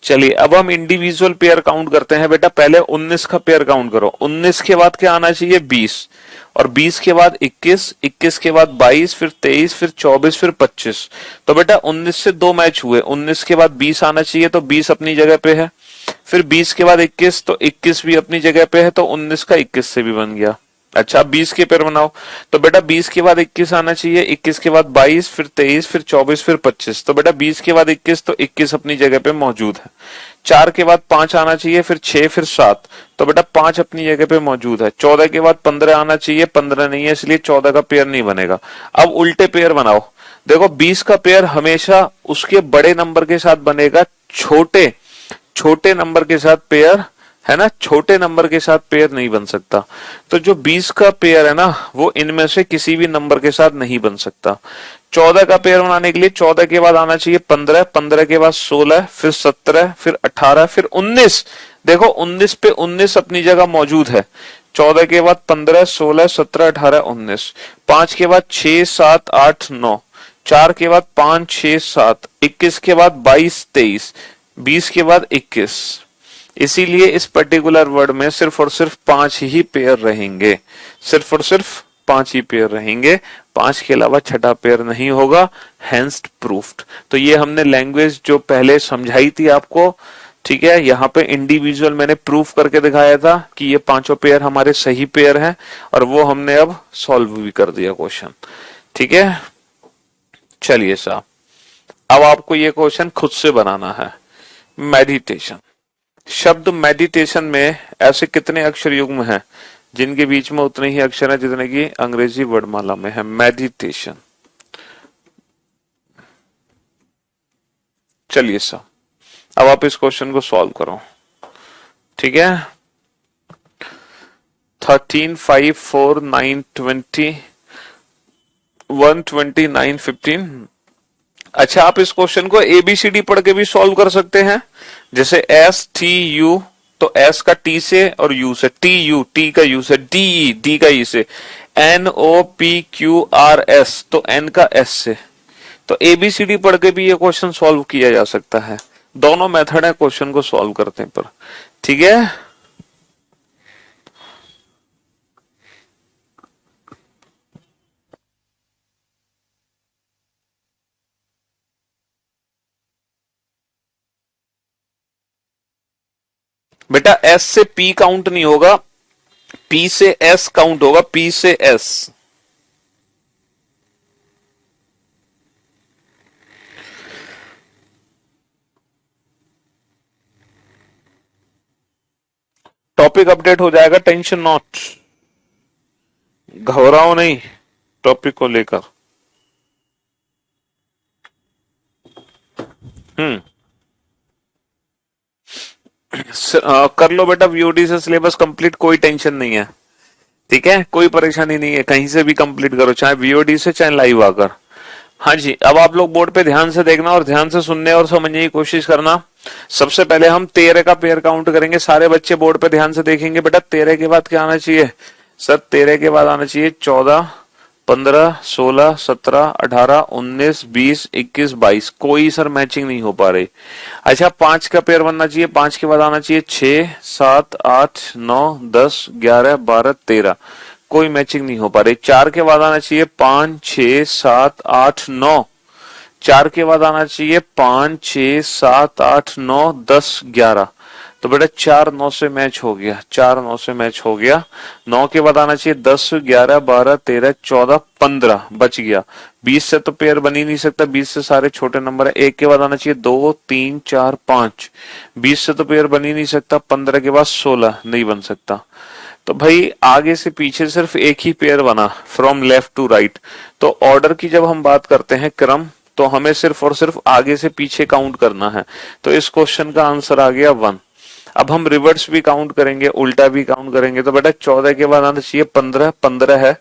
चलिए अब हम इंडिविजुअल पेयर काउंट करते हैं बेटा। पहले 19 का पेयर काउंट करो, 19 के बाद क्या आना चाहिए 20, और 20 के बाद 21, 21 के बाद 22, फिर 23, फिर 24, फिर 25। तो बेटा 19 से 2 मैच हुए, 19 के बाद 20 आना चाहिए तो 20 अपनी जगह पे है, फिर 20 के बाद 21 तो 21 भी अपनी जगह पे है, तो 19 का 21 से भी बन गया। अच्छा 20 के पेयर बनाओ, तो बेटा 20 के बाद 21 आना चाहिए, 21 के बाद 22, फिर 23, फिर 24, फिर 25। तो बेटा 20 के बाद 21 तो 21 अपनी जगह पे मौजूद है। 4 के बाद 5 आना चाहिए, फिर 6, फिर 7। तो बेटा 5 अपनी जगह पे मौजूद है। 14 के बाद 15 आना चाहिए, 15 नहीं है इसलिए 14 का पेयर नहीं बनेगा। अब उल्टे पेयर बनाओ, देखो 20 का पेयर हमेशा उसके बड़े नंबर के साथ बनेगा, छोटे नंबर के साथ पेयर, है ना, छोटे नंबर के साथ पेयर नहीं बन सकता। तो जो 20 का पेयर है ना वो इनमें से किसी भी नंबर के साथ नहीं बन सकता। 14 का पेयर बनाने के लिए 14 के बाद आना चाहिए 15, 15 के बाद 16, फिर 17, फिर 18, फिर 19। देखो 19 पे 19 अपनी जगह मौजूद है। 14 के बाद 15, 16, 17, 18, 19। 5 के बाद 6, 7, 8, 9। 4 के बाद 5, 6, 7। 21 के बाद 22, 23। 20 के बाद 21। इसीलिए इस पर्टिकुलर वर्ड में सिर्फ और सिर्फ 5 ही पेयर रहेंगे, सिर्फ और सिर्फ 5 ही पेयर रहेंगे, 5 के अलावा छठा पेयर नहीं होगा, हेंस प्रूफ्ड। तो ये हमने लैंग्वेज जो पहले समझाई थी आपको, ठीक है, यहाँ पे इंडिविजुअल मैंने प्रूफ करके दिखाया था कि ये 5 पेयर हमारे सही पेयर हैं, और वो हमने अब सॉल्व भी कर दिया क्वेश्चन, ठीक है। चलिए साहब अब आपको ये क्वेश्चन खुद से बनाना है। मेडिटेशन, शब्द मेडिटेशन में ऐसे कितने अक्षर युग्म हैं जिनके बीच में उतने ही अक्षर हैं जितने की अंग्रेजी वर्णमाला में है। मेडिटेशन, चलिए सर, अब आप इस क्वेश्चन को सॉल्व करो। ठीक है, 13, 5, 4, 9, 20, 129, 15। अच्छा, आप इस क्वेश्चन को एबीसीडी पढ़ के भी सॉल्व कर सकते हैं। जैसे एस टी यू, तो एस का टी से और यू से, टी यू टी का यू से, डी डी का ई से, N O P Q R S तो एन का एस से। तो एबीसीडी पढ़ के भी ये क्वेश्चन सॉल्व किया जा सकता है। दोनों मेथड है क्वेश्चन को सॉल्व करते पर। ठीक है, बेटा एस से पी काउंट नहीं होगा, पी से एस काउंट होगा, पी से एस। टॉपिक अपडेट हो जाएगा, टेंशन नॉट, घबराओ नहीं टॉपिक को लेकर। कर लो बेटा वीओडी से सिलेबस कंप्लीट, कोई टेंशन नहीं है। ठीक है, कोई परेशानी नहीं है, कहीं से भी कंप्लीट करो, चाहे वीओडी से चाहे लाइव आकर। हाँ जी, अब आप लोग बोर्ड पे ध्यान से देखना और ध्यान से सुनने और समझने की कोशिश करना। सबसे पहले हम 13 का पेयर काउंट करेंगे। सारे बच्चे बोर्ड पे ध्यान से देखेंगे। बेटा 13 के बाद क्या आना चाहिए सर? 13 के बाद आना चाहिए 14, 15, 16, 17, 18, 19, 20, 21, 22। कोई सर मैचिंग नहीं हो पा रही। अच्छा, 5 का पेयर बनना चाहिए। 5 के बाद आना चाहिए 6, 7, 8, 9, 10, 11, 12, 13। कोई मैचिंग नहीं हो पा रही। 4 के बाद आना चाहिए 5, 6, 7, 8, 9। 4 के बाद आना चाहिए 5, 6, 7, 8, 9, 10, 11। तो बेटा 4, 9 से मैच हो गया, 4, 9 से मैच हो गया। 9 के बाद आना चाहिए 10, 11, 12, 13, 14, 15, बच गया। 20 से तो पेयर बन ही नहीं सकता, 20 से सारे छोटे नंबर है। 1 के बाद आना चाहिए 2, 3, 4, 5। 20 से तो पेयर बन ही नहीं सकता। 15 के बाद 16 नहीं बन सकता। तो भाई आगे से पीछे सिर्फ एक ही पेयर बना, फ्रॉम लेफ्ट टू राइट। तो ऑर्डर की जब हम बात करते हैं, क्रम, तो हमें सिर्फ और सिर्फ आगे से पीछे काउंट करना है। तो इस क्वेश्चन का आंसर आ गया 1। अब हम रिवर्स भी काउंट करेंगे, उल्टा भी काउंट करेंगे। तो बेटा 14 के बाद आना चाहिए 15, 15 है।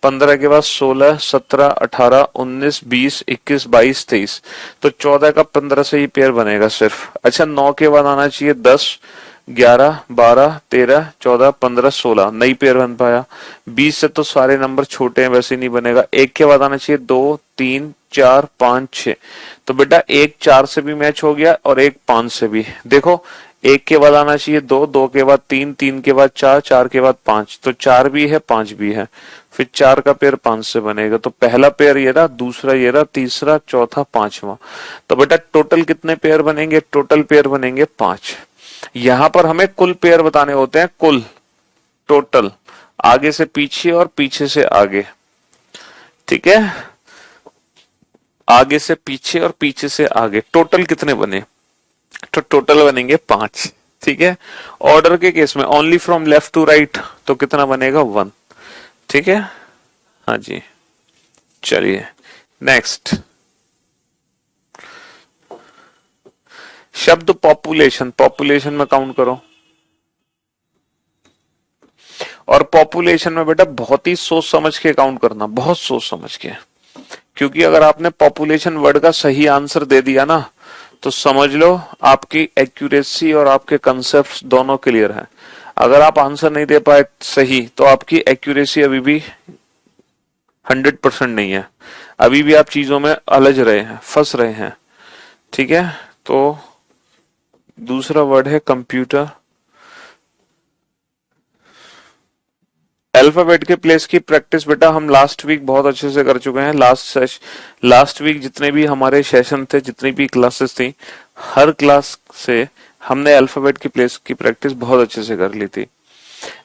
15 के बाद 16, 17, 18, 19, 20, 21, 22, 23। तो 14 का 15 से ही पेयर बनेगा सिर्फ। अच्छा, 9 के बाद आना चाहिए 10, 11, 12, 13, 14, 15, 16, नई पेयर बन पाया। 20 से तो सारे नंबर छोटे हैं, वैसे नहीं बनेगा। 1 के बाद आना चाहिए 2, 3, 4, 5, 6। तो बेटा 1 4 से भी मैच हो गया और 1 5 से भी। देखो 1 के बाद आना चाहिए 2, 2 के बाद 3, 3 के बाद 4, 4 के बाद 5। तो 4 भी है, 5 भी है। फिर 4 का पेयर 5 से बनेगा। तो पहला पेयर ये रहा, दूसरा ये रहा, तीसरा, चौथा, पांचवा। तो बेटा टोटल कितने पेयर बनेंगे? टोटल पेयर बनेंगे 5। यहां पर हमें कुल पेयर बताने होते हैं, कुल, टोटल, आगे से पीछे और पीछे से आगे। ठीक है, आगे से पीछे और पीछे से आगे टोटल कितने बने? तो टोटल बनेंगे 5। ठीक है, ऑर्डर के केस में only from left to right, तो कितना बनेगा? 1। ठीक है, हाँ जी, चलिए नेक्स्ट। शब्द पॉपुलेशन, पॉपुलेशन में काउंट करो। और पॉपुलेशन में बेटा बहुत ही सोच समझ के काउंट करना, बहुत सोच समझ के। क्योंकि अगर आपने पॉपुलेशन वर्ड का सही आंसर दे दिया ना, तो समझ लो आपकी एक्यूरेसी और आपके कंसेप्ट दोनों क्लियर हैं। अगर आप आंसर नहीं दे पाए सही, तो आपकी एक्यूरेसी अभी भी 100% नहीं है। अभी भी आप चीजों में अलझ रहे हैं, फंस रहे हैं। ठीक है, तो दूसरा वर्ड है कंप्यूटर। अल्फाबेट के प्लेस की प्रैक्टिस बेटा हम लास्ट वीक बहुत अच्छे से कर चुके हैं। लास्ट वीक जितने भी हमारे सेशन थे, जितनी भी क्लासेस थी, हर क्लास से हमने अल्फाबेट की प्लेस की प्रैक्टिस बहुत अच्छे से कर ली थी।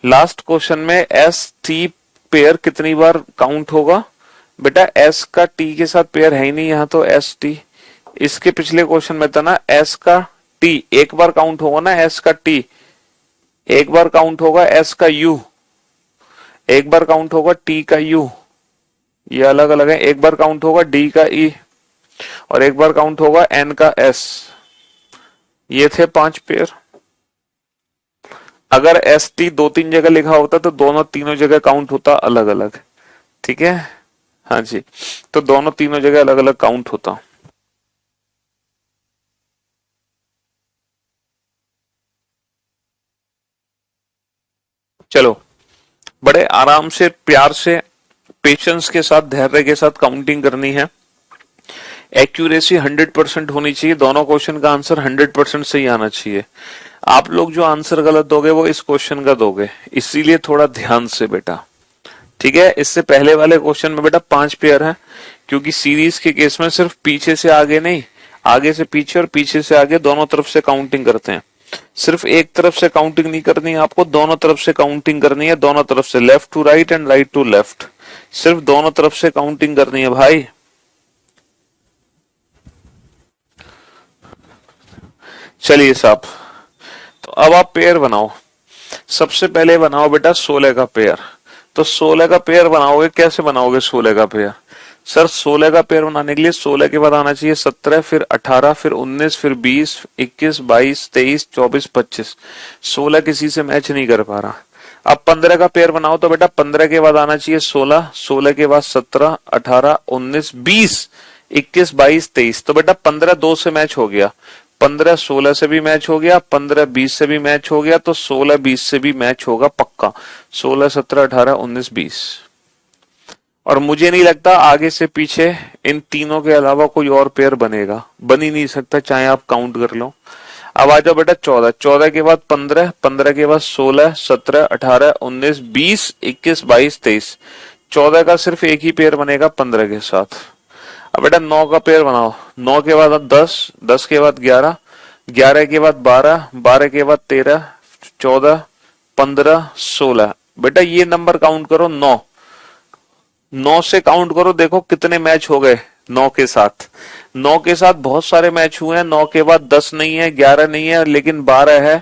लास्ट क्वेश्चन में एस टी पेयर कितनी बार काउंट होगा? बेटा एस का टी के साथ पेयर है ही नहीं यहाँ, तो एस टी। इसके पिछले क्वेश्चन में था ना, एस का टी एक बार काउंट होगा ना, एस का टी एक बार काउंट होगा, एस का यू एक बार काउंट होगा, टी का यू, ये अलग अलग है। एक बार काउंट होगा डी का ई, और एक बार काउंट होगा एन का एस। ये थे 5 पेयर। अगर एस टी 2-3 जगह लिखा होता तो दोनों तीनों जगह काउंट होता अलग अलग। ठीक है, हाँ जी, तो दोनों तीनों जगह अलग अलग काउंट होता। चलो, बड़े आराम से, प्यार से, पेशेंस के साथ, धैर्य के साथ काउंटिंग करनी है। एक्यूरेसी 100% होनी चाहिए, दोनों क्वेश्चन का आंसर 100% सही आना चाहिए। आप लोग जो आंसर गलत दोगे वो इस क्वेश्चन का दोगे, इसीलिए थोड़ा ध्यान से बेटा। ठीक है, इससे पहले वाले क्वेश्चन में बेटा 5 पेयर है, क्योंकि सीरीज के केस में सिर्फ पीछे से आगे नहीं, आगे से पीछे और पीछे से आगे दोनों तरफ से काउंटिंग करते हैं। सिर्फ एक तरफ से काउंटिंग नहीं करनी है आपको, दोनों तरफ से काउंटिंग करनी है, दोनों तरफ से, left to right and right to left, सिर्फ दोनों तरफ से काउंटिंग करनी है भाई। चलिए साहब, तो अब आप पेयर बनाओ। सबसे पहले बनाओ बेटा 16 का पेयर। तो 16 का पेयर बनाओगे, कैसे बनाओगे 16 का पेयर? सर 16 का पेयर बनाने के लिए 16 के बाद आना चाहिए 17, फिर 18, फिर 19, फिर 20, 21, 22, 23, 24, 25। 16 किसी से मैच नहीं कर पा रहा। अब 15 का पेयर बनाओ तो बेटा 15 के बाद आना चाहिए 16, 16 के बाद 17, 18, 19, 20, 21, 22, 23। तो बेटा 15 2 से मैच हो गया, 15 16 से भी मैच हो गया, 15 20 से भी मैच हो गया, तो 16 20 से भी मैच होगा पक्का। 16 17 18 19 20। और मुझे नहीं लगता आगे से पीछे इन तीनों के अलावा कोई और पेयर बनेगा, बन ही नहीं सकता, चाहे आप काउंट कर लो। अब आ जाओ बेटा 14, 14 के बाद 15, 15 के बाद 16, 17, 18, 19, 20, 21, 22, 23। 14 का सिर्फ एक ही पेयर बनेगा 15 के साथ। अब बेटा 9 का पेयर बनाओ, 9 के बाद 10, 10 के बाद 11, 11 के बाद 12, 12 के बाद 13, 14, 15, 16। बेटा ये नंबर काउंट करो 9, 9 से काउंट करो, देखो कितने मैच हो गए 9 के साथ। 9 के साथ बहुत सारे मैच हुए हैं। 9 के बाद 10 नहीं है, 11 नहीं है, लेकिन 12 है,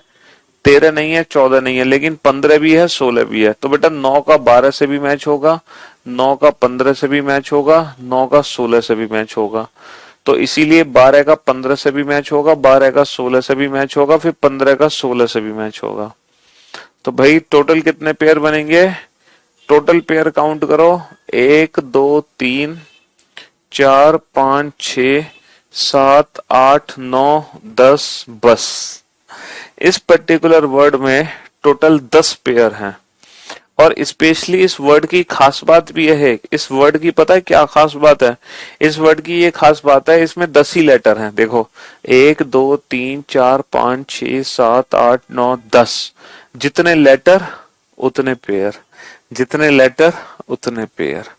13 नहीं है, 14 नहीं है, लेकिन 15 भी है, 16 भी है। तो बेटा 9 का 12 से भी मैच होगा, 9 का 15 से भी मैच होगा, 9 का 16 से भी मैच होगा। तो इसीलिए 12 का 15 से भी मैच होगा, 12 का 16 से भी मैच होगा, फिर 15 का 16 से भी मैच होगा। तो भाई टोटल कितने पेयर बनेंगे? टोटल पेयर काउंट करो, 1 2 3 4 5 6 7 8 9 10, बस। इस पर्टिकुलर वर्ड में टोटल 10 पेयर हैं। और स्पेशली इस वर्ड की खास बात भी यह है, इस वर्ड की पता है क्या खास बात है? इस वर्ड की ये खास बात है, इसमें 10 ही लेटर हैं। देखो 1 2 3 4 5 6 7 8 9 10। जितने लेटर उतने पेयर, जितने लेटर उतने पेयर।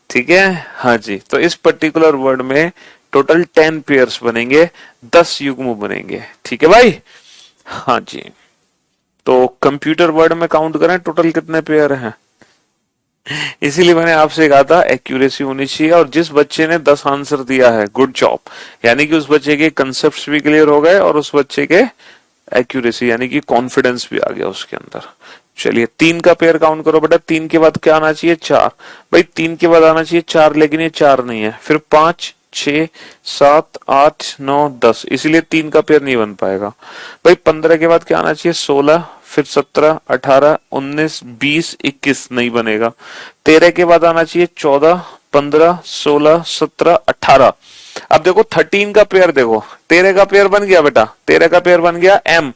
ठीक है, हाँ जी। तो इस पर्टिकुलर वर्ड में टोटल 10 पेयर्स बनेंगे, 10 युग्म बनेंगे। ठीक है भाई, हाँ जी। तो कंप्यूटर वर्ड में काउंट करें टोटल कितने पेयर हैं। इसीलिए मैंने आपसे कहा था एक्यूरेसी होनी चाहिए। और जिस बच्चे ने 10 आंसर दिया है, गुड जॉब, यानी कि उस बच्चे के कंसेप्ट भी क्लियर हो गए और उस बच्चे के एक्यूरेसी यानी कि कॉन्फिडेंस भी आ गया उसके अंदर। चलिए 3 का पेयर काउंट करो बेटा। 3 के बाद क्या आना चाहिए? 4। भाई 3 के बाद आना चाहिए 4, लेकिन ये 4 नहीं है। फिर 5 6 7 8 9 10, इसीलिए 3 का पेयर नहीं बन पाएगा। भाई 15 के बाद क्या आना चाहिए? 16, फिर 17 18 19 20 21, नहीं बनेगा। 13 के बाद आना चाहिए 14 15 16 17 18। अब देखो 13 का पेयर, देखो 13 का पेयर बन गया बेटा, 13 का पेयर बन गया एम।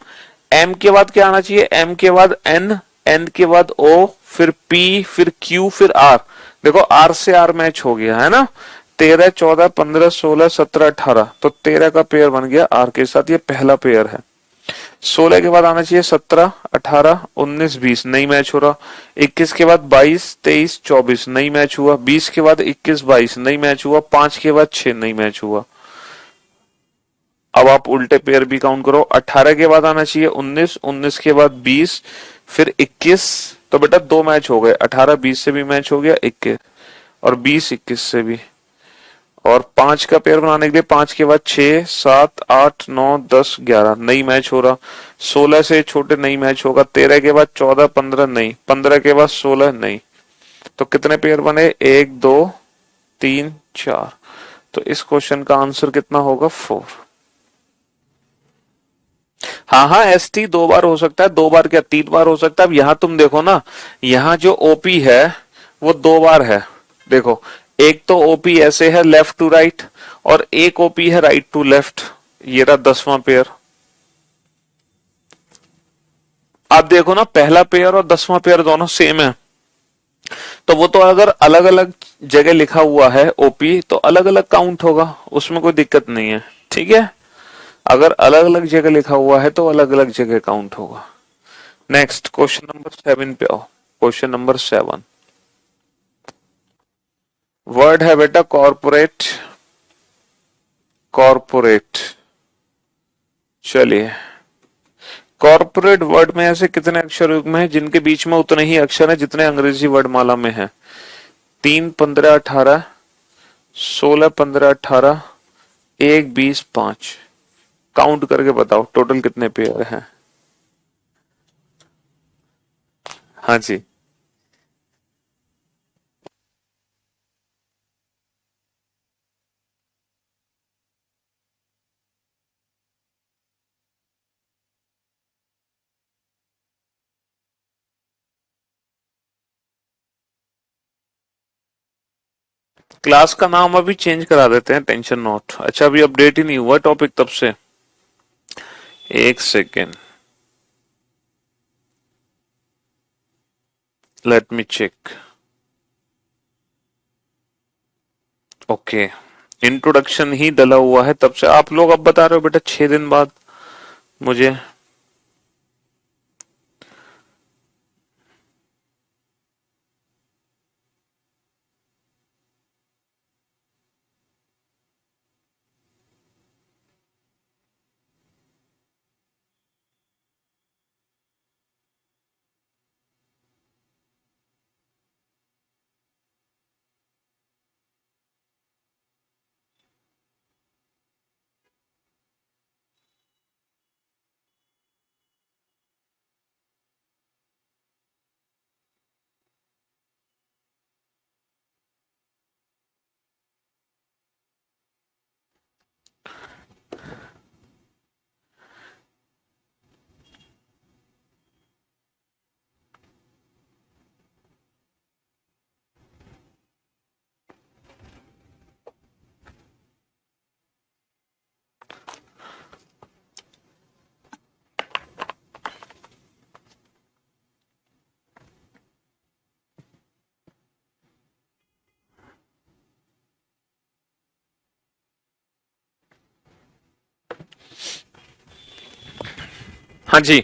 एम के बाद क्या आना चाहिए? एम के बाद एन, एन के बाद ओ, फिर पी, फिर क्यू, फिर आर। देखो आर से आर मैच हो गया है ना। 13 14 15 16 17 18, तो 13 का पेयर बन गया आर के साथ, ये पहला पेयर है। 16 के बाद आना चाहिए 17 18 19 20, नहीं मैच हो रहा। 21 के बाद 22 23 24, नहीं मैच हुआ। 20 के बाद 21 22, नहीं मैच हुआ। 5 के बाद 6, नहीं मैच हुआ। अब आप उल्टे पेयर भी काउंट करो। 18 के बाद आना चाहिए 19, 19 के बाद 20, फिर 21। तो बेटा 2 मैच हो गए, 18 20 से भी मैच हो गया 21, और 20 21 से भी। और 5 का पेयर बनाने के लिए 5 के बाद 6 7 8 9 10 11, नहीं मैच हो रहा। 16 से छोटे नहीं मैच होगा। 13 के बाद 14 15, नहीं। 15 के बाद 16, नहीं। तो कितने पेयर बने? 1 2 3 4। तो इस क्वेश्चन का आंसर कितना होगा? 4। हाँ हाँ, ST 2 बार हो सकता है, 2 बार क्या 3 बार हो सकता है। अब यहाँ तुम देखो ना, यहाँ जो OP है वो 2 बार है। देखो, एक तो OP ऐसे है लेफ्ट टू राइट, और एक OP है राइट टू लेफ्ट। ये रहा 10वां पेयर। आप देखो ना, पहला पेयर और 10वां पेयर दोनों सेम है, तो वो तो अगर अलग अलग जगह लिखा हुआ है OP तो अलग अलग काउंट होगा, उसमें कोई दिक्कत नहीं है। ठीक है, अगर अलग अलग जगह लिखा हुआ है तो अलग अलग जगह काउंट होगा। नेक्स्ट क्वेश्चन नंबर 7 पे आओ। क्वेश्चन नंबर 7, वर्ड है बेटा कॉर्पोरेट। कॉर्पोरेट, चलिए, कॉर्पोरेट वर्ड में ऐसे कितने अक्षर युग्म हैं जिनके बीच में उतने ही अक्षर हैं जितने अंग्रेजी वर्डमाला में हैं? 3, 15, 18, 16, 15, 18, 1, 20, 5। काउंट करके बताओ टोटल कितने पेयर हैं। हाँ जी, क्लास का नाम अभी चेंज करा देते हैं, टेंशन नॉट। अच्छा, अभी अपडेट ही नहीं हुआ टॉपिक तब से। एक second, let me check. Okay, introduction ही डला हुआ है तब से। आप लोग अब बता रहे हो बेटा 6 दिन बाद मुझे। हाँ जी,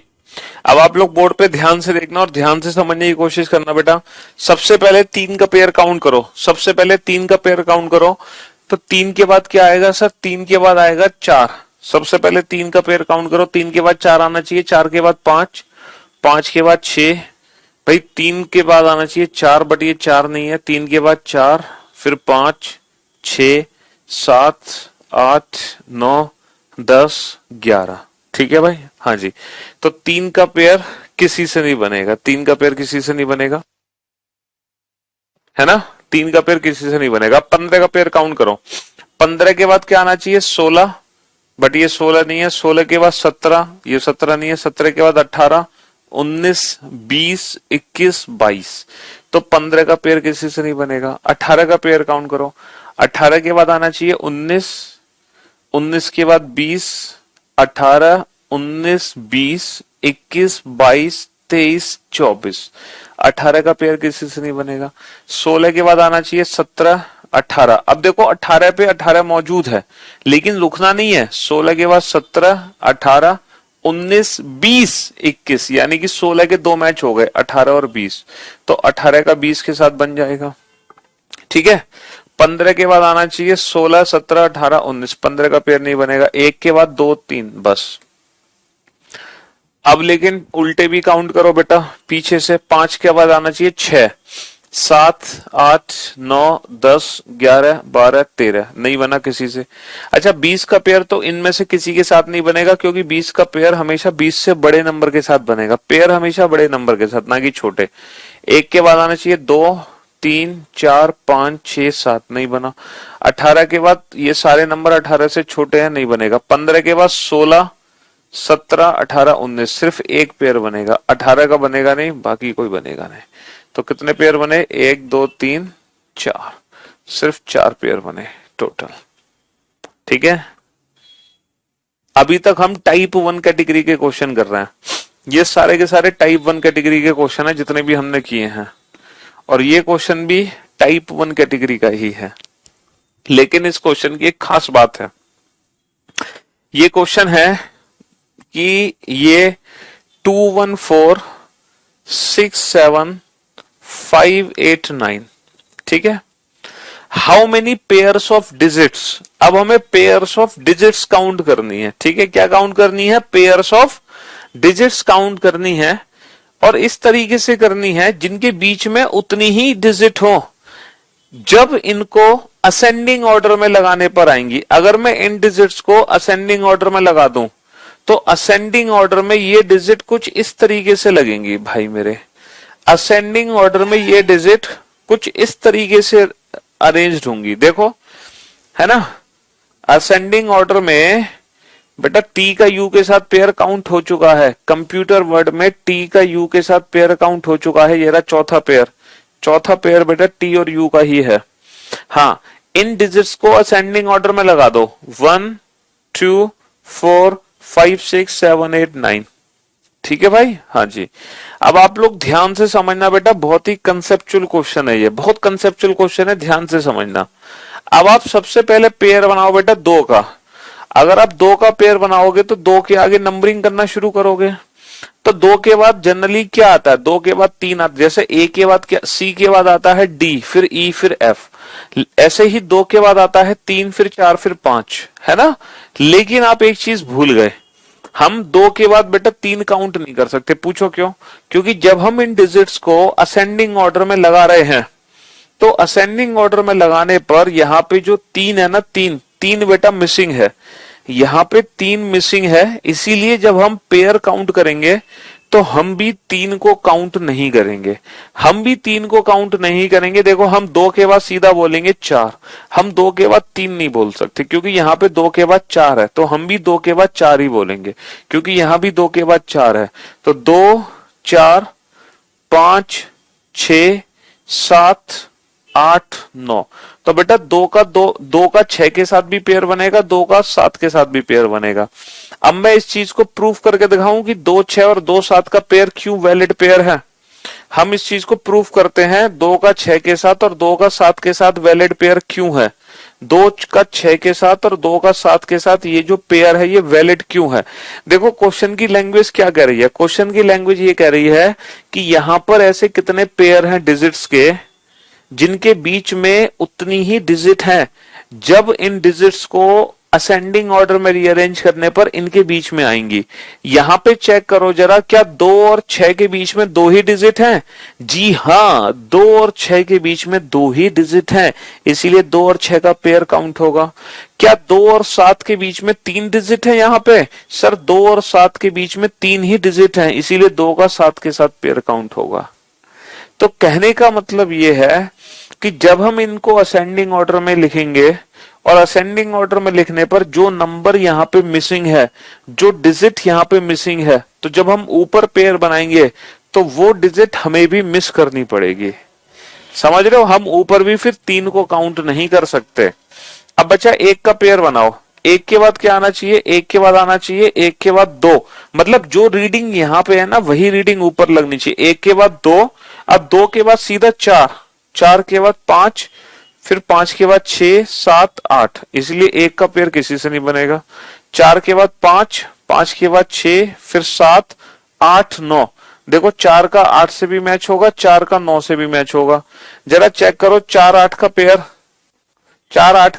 अब आप लोग बोर्ड पे ध्यान से देखना और ध्यान से समझने की कोशिश करना बेटा। सबसे पहले 3 का पेयर काउंट करो। सबसे पहले 3 का पेयर काउंट करो। तो 3 के बाद क्या आएगा सर? 3 के बाद आएगा 4। सबसे पहले 3 का पेयर काउंट करो। 3 के बाद 4 आना चाहिए, 4 के बाद 5, 5 के बाद 6। भाई 3 के बाद आना चाहिए 4, बट ये 4 नहीं है। 3 के बाद 4, फिर 5, 6, 7, 8, 9, 10, 11। ठीक है भाई, हाँ जी। तो 3 का पेयर किसी से नहीं बनेगा, 3 का पेयर किसी से नहीं बनेगा, है ना? 3 का पेयर किसी से नहीं बनेगा। 15 का पेयर काउंट करो। 15 के बाद क्या आना चाहिए? 16, बट ये 16 नहीं है। 16 के बाद 17, ये 17 नहीं है। 17 के बाद 18, 19, 20, 21, 22। तो 15 का पेयर किसी से नहीं बनेगा। 18 का पेयर काउंट करो। 18 के बाद आना चाहिए 19, 19 के बाद 20, 18, 19, 20, 21, 22, 23, 24। 18 का पेयर किसी से नहीं बनेगा। 16 के बाद आना चाहिए 17, 18। अब देखो 18 पे 18 मौजूद है, लेकिन रुकना नहीं है। 16 के बाद 17, 18, 19, 20, 21, यानी कि 16 के 2 मैच हो गए, 18 और 20। तो 18 का 20 के साथ बन जाएगा। ठीक है, 15 के बाद आना चाहिए 16, 17, 18, 19। 15 का पेयर नहीं बनेगा। 1 के बाद 2, 3, बस। अब लेकिन उल्टे भी काउंट करो बेटा पीछे से। 5 के बाद आना चाहिए 6, 7, 8, 9, 10, 11, 12, 13। नहीं बना किसी से। अच्छा, 20 का पेयर तो इनमें से किसी के साथ नहीं बनेगा, क्योंकि 20 का पेयर हमेशा 20 से बड़े नंबर के साथ बनेगा। पेयर हमेशा बड़े नंबर के साथ, ना कि छोटे। 1 के बाद आना चाहिए 2, 3, 4, 5, 6, 7। नहीं बना। 18 के बाद ये सारे नंबर 18 से छोटे हैं, नहीं बनेगा। 15 के बाद 16, 17, 18, 19, सिर्फ एक पेयर बनेगा, 18 का बनेगा नहीं, बाकी कोई बनेगा नहीं। तो कितने पेयर बने? 1 2 3 4, सिर्फ 4 पेयर बने टोटल। ठीक है, अभी तक हम टाइप 1 कैटेगरी के क्वेश्चन कर रहे हैं। ये सारे के सारे टाइप 1 कैटेगरी के क्वेश्चन है जितने भी हमने किए हैं, और ये क्वेश्चन भी टाइप 1 कैटेगरी का ही है। लेकिन इस क्वेश्चन की एक खास बात है, ये क्वेश्चन है कि ये 2146758 ठीक है। How many pairs of digits, अब हमें पेयर्स ऑफ डिजिट्स काउंट करनी है। ठीक है, क्या काउंट करनी है? पेयर्स ऑफ डिजिट्स काउंट करनी है, और इस तरीके से करनी है जिनके बीच में उतनी ही डिजिट हो। जब इनको असेंडिंग ऑर्डर में लगाने पर आएंगी, अगर मैं इन डिजिट्स को असेंडिंग ऑर्डर में लगा दूं तो असेंडिंग ऑर्डर में ये डिजिट कुछ इस तरीके से लगेंगी भाई मेरे। असेंडिंग ऑर्डर में ये डिजिट कुछ इस तरीके से अरेंज्ड होंगी, देखो, है ना। असेंडिंग ऑर्डर में बेटा टी का यू के साथ पेयर काउंट हो चुका है, कंप्यूटर वर्ड में टी का यू के साथ पेयर काउंट हो चुका है, ये रहा चौथा पेयर। चौथा पेयर बेटा टी और यू का ही है। हाँ, इन डिजिट्स को असेंडिंग ऑर्डर में लगा दो, 1 2 4 5 6 7 8 9। ठीक है भाई, हाँ जी। अब आप लोग ध्यान से समझना बेटा, बहुत ही कंसेप्चुअल क्वेश्चन है ये, बहुत कंसेप्चुअल क्वेश्चन है, ध्यान से समझना। अब आप सबसे पहले पेयर बनाओ बेटा 2 का। अगर आप 2 का पेयर बनाओगे तो 2 के आगे नंबरिंग करना शुरू करोगे, तो 2 के बाद जनरली क्या आता है? 2 के बाद 3 आता है, जैसे ए के बाद क्या, सी के बाद आता है डी, फिर ई, फिर एफ। ऐसे ही 2 के बाद आता है 3, फिर 4, फिर 5, है ना। लेकिन आप एक चीज भूल गए, हम 2 के बाद बेटा 3 काउंट नहीं कर सकते। पूछो क्यों? क्योंकि जब हम इन डिजिट्स को असेंडिंग ऑर्डर में लगा रहे हैं, तो असेंडिंग ऑर्डर में लगाने पर यहाँ पे जो 3 है ना, 3 बेटा मिसिंग है, यहाँ पे 3 मिसिंग है। इसीलिए जब हम पेयर काउंट करेंगे तो हम भी 3 को काउंट नहीं करेंगे, हम भी 3 को काउंट नहीं करेंगे। देखो, हम 2 के बाद सीधा बोलेंगे 4, हम 2 के बाद 3 नहीं बोल सकते, क्योंकि यहाँ पे 2 के बाद 4 है, तो हम भी 2 के बाद 4 ही बोलेंगे, क्योंकि यहाँ भी 2 के बाद 4 है। तो 2 4 5 6 7 8 9, तो बेटा 2 का 6 के साथ भी पेयर बनेगा, 2 का 7 के साथ भी पेयर बनेगा। अब मैं इस चीज को प्रूफ करके दिखाऊं कि 2 6 और 2 7 का पेयर क्यों वैलिड पेयर है। हम इस चीज को प्रूफ करते हैं, 2 का 6 के साथ और 2 का 7 के साथ वैलिड पेयर क्यों है। 2 का 6 के साथ और 2 का 7 के साथ ये जो पेयर है ये वैलिड क्यों है। देखो, क्वेश्चन की लैंग्वेज क्या कह रही है? क्वेश्चन की लैंग्वेज ये कह रही है कि यहां पर ऐसे कितने पेयर हैं डिजिट्स के जिनके बीच में उतनी ही डिजिट है, जब इन डिजिट्स को असेंडिंग ऑर्डर में रीअरेंज करने पर इनके बीच में आएंगी। यहां पे चेक करो जरा, क्या 2 और 6 के बीच में 2 ही डिजिट हैं? जी हाँ, 2 और 6 के बीच में 2 ही डिजिट हैं, इसीलिए 2 और 6 का पेयर काउंट होगा। क्या 2 और 7 के बीच में 3 डिजिट है? यहाँ पे सर 2 और 7 के बीच में 3 ही डिजिट हैं, इसीलिए 2 का 7 के साथ पेयर काउंट होगा। तो कहने का मतलब ये है कि जब हम इनको असेंडिंग ऑर्डर में लिखेंगे, और असेंडिंग ऑर्डर में लिखने पर जो नंबर यहाँ पे मिसिंग है, जो डिजिट यहाँ पे मिसिंग है, तो जब हम ऊपर पेयर बनाएंगे तो वो डिजिट हमें भी मिस करनी पड़ेगी। समझ रहे हो? हम ऊपर भी फिर 3 को काउंट नहीं कर सकते। अब बच्चा 1 का पेयर बनाओ, 1 के बाद क्या आना चाहिए? 1 के बाद आना चाहिए 1 के बाद 2, मतलब जो रीडिंग यहाँ पे है ना वही रीडिंग ऊपर लगनी चाहिए। 1 के बाद 2, अब 2 के बाद सीधा 4, 4 के बाद 5, फिर 5 के बाद 6 7 8, इसलिए 1 का पेयर किसी से नहीं बनेगा। 4 के बाद 5, 5 के बाद 6, फिर 7 8 9, देखो 4 का 8 से भी मैच होगा, 4 का 9 से भी मैच होगा। जरा चेक करो 4 8 का पेयर, 4 8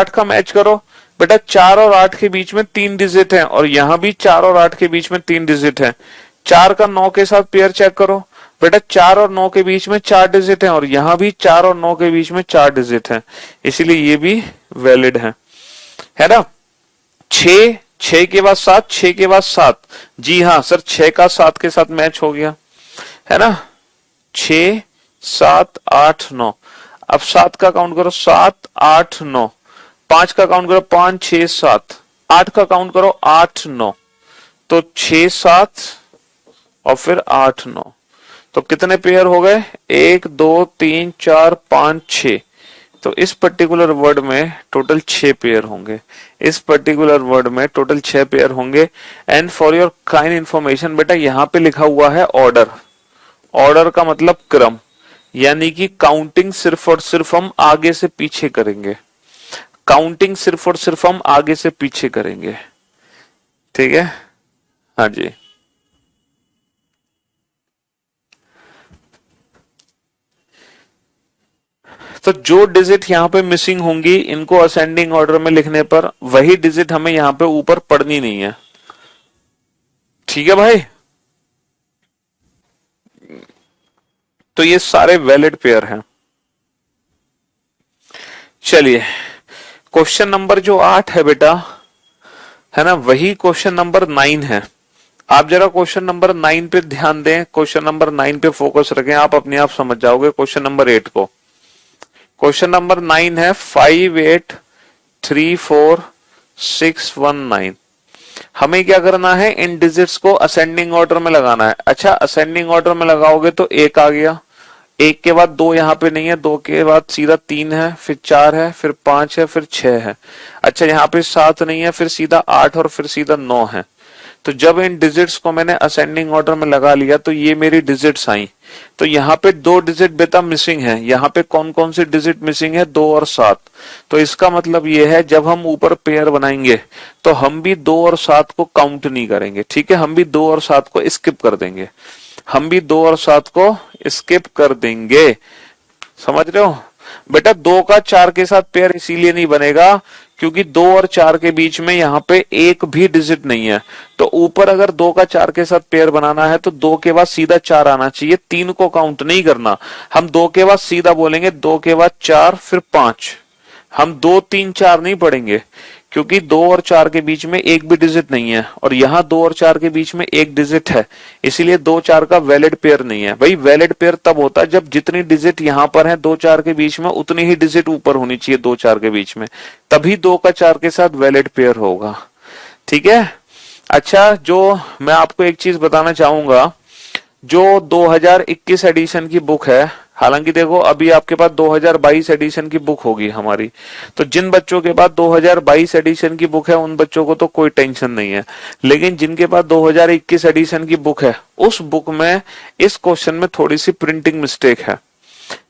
का मैच करो बेटा। 4 और 8 के बीच में 3 डिजिट है, और यहां भी 4 और 8 के बीच में 3 डिजिट है। 4 का 9 के साथ पेयर चेक करो बेटा, 4 और 9 के बीच में 4 डिजिट है, और यहां भी 4 और 9 के बीच में 4 डिजिट है, इसीलिए ये भी वैलिड है ना। 6 6 के बाद 7, 6 के बाद 7, जी हाँ सर 6 का 7 के साथ मैच हो गया, है ना। 6 7 8 9, अब 7 का काउंट करो, 7 8 9, 5 का काउंट करो, 5 6 7, 8 का काउंट करो, 8 9, तो 6 7 और फिर 8 9, तो कितने पेयर हो गए? 1 2 3 4 5 6। तो इस पर्टिकुलर वर्ड में टोटल 6 पेयर होंगे, इस पर्टिकुलर वर्ड में टोटल 6 पेयर होंगे। And for your kind information बेटा, यहां पे लिखा हुआ है ऑर्डर। ऑर्डर का मतलब क्रम, यानी कि काउंटिंग सिर्फ और सिर्फ हम आगे से पीछे करेंगे, काउंटिंग सिर्फ और सिर्फ हम आगे से पीछे करेंगे। ठीक है, हाँ जी। तो जो डिजिट यहां पे मिसिंग होंगी, इनको असेंडिंग ऑर्डर में लिखने पर वही डिजिट हमें यहां पे ऊपर पढ़नी नहीं है। ठीक है भाई, तो ये सारे वैलिड पेयर हैं। चलिए, क्वेश्चन नंबर जो 8 है बेटा, है ना, वही क्वेश्चन नंबर 9 है। आप जरा क्वेश्चन नंबर 9 पे ध्यान दें, क्वेश्चन नंबर 9 पे फोकस रखें, आप अपने आप समझ जाओगे क्वेश्चन नंबर 8 को। क्वेश्चन नंबर 9 है 5834 619। हमें क्या करना है? इन डिजिट्स को असेंडिंग ऑर्डर में लगाना है। अच्छा, असेंडिंग ऑर्डर में लगाओगे तो 1 आ गया, 1 के बाद 2 यहाँ पे नहीं है, 2 के बाद सीधा 3 है, फिर 4 है, फिर 5 है, फिर 6 है। अच्छा, यहाँ पे 7 नहीं है, फिर सीधा 8 और फिर सीधा 9 है। तो जब इन डिजिट्स को मैंने असेंडिंग ऑर्डर में लगा लिया तो ये मेरी डिजिट्स आई। तो यहाँ पे 2 डिजिट बेटा मिसिंग है। यहाँ पे कौन कौन सी डिजिट मिसिंग है? 2 और 7। तो इसका मतलब ये है, जब हम ऊपर पेयर बनाएंगे तो हम भी 2 और 7 को काउंट नहीं करेंगे। ठीक है, हम भी 2 और 7 को स्किप कर देंगे, हम भी 2 और 7 को स्किप कर देंगे। समझ रहे हो बेटा? 2 का 4 के साथ पेयर इसीलिए नहीं बनेगा क्योंकि 2 और 4 के बीच में यहाँ पे एक भी डिजिट नहीं है। तो ऊपर अगर 2 का 4 के साथ पेयर बनाना है तो 2 के बाद सीधा 4 आना चाहिए, 3 को काउंट नहीं करना। हम 2 के बाद सीधा बोलेंगे, 2 के बाद 4 फिर 5। हम 2 3 4 नहीं पढ़ेंगे क्योंकि 2 और 4 के बीच में एक भी डिजिट नहीं है, और यहाँ 2 और 4 के बीच में एक डिजिट है, इसीलिए 2 4 का वैलिड पेयर नहीं है। भाई वैलिड पेयर तब होता है जब जितनी डिजिट यहाँ पर है 2 4 के बीच में, उतनी ही डिजिट ऊपर होनी चाहिए 2 4 के बीच में, तभी 2 का 4 के साथ वैलिड पेयर होगा। ठीक है। अच्छा, जो मैं आपको एक चीज बताना चाहूंगा, जो 2021 एडिशन की बुक है, हालांकि देखो अभी आपके पास 2022 एडिशन की बुक होगी हमारी, तो जिन बच्चों के पास 2022 एडिशन की बुक है उन बच्चों को तो कोई टेंशन नहीं है, लेकिन जिनके पास 2021 एडिशन की बुक है उस बुक में इस क्वेश्चन में थोड़ी सी प्रिंटिंग मिस्टेक है।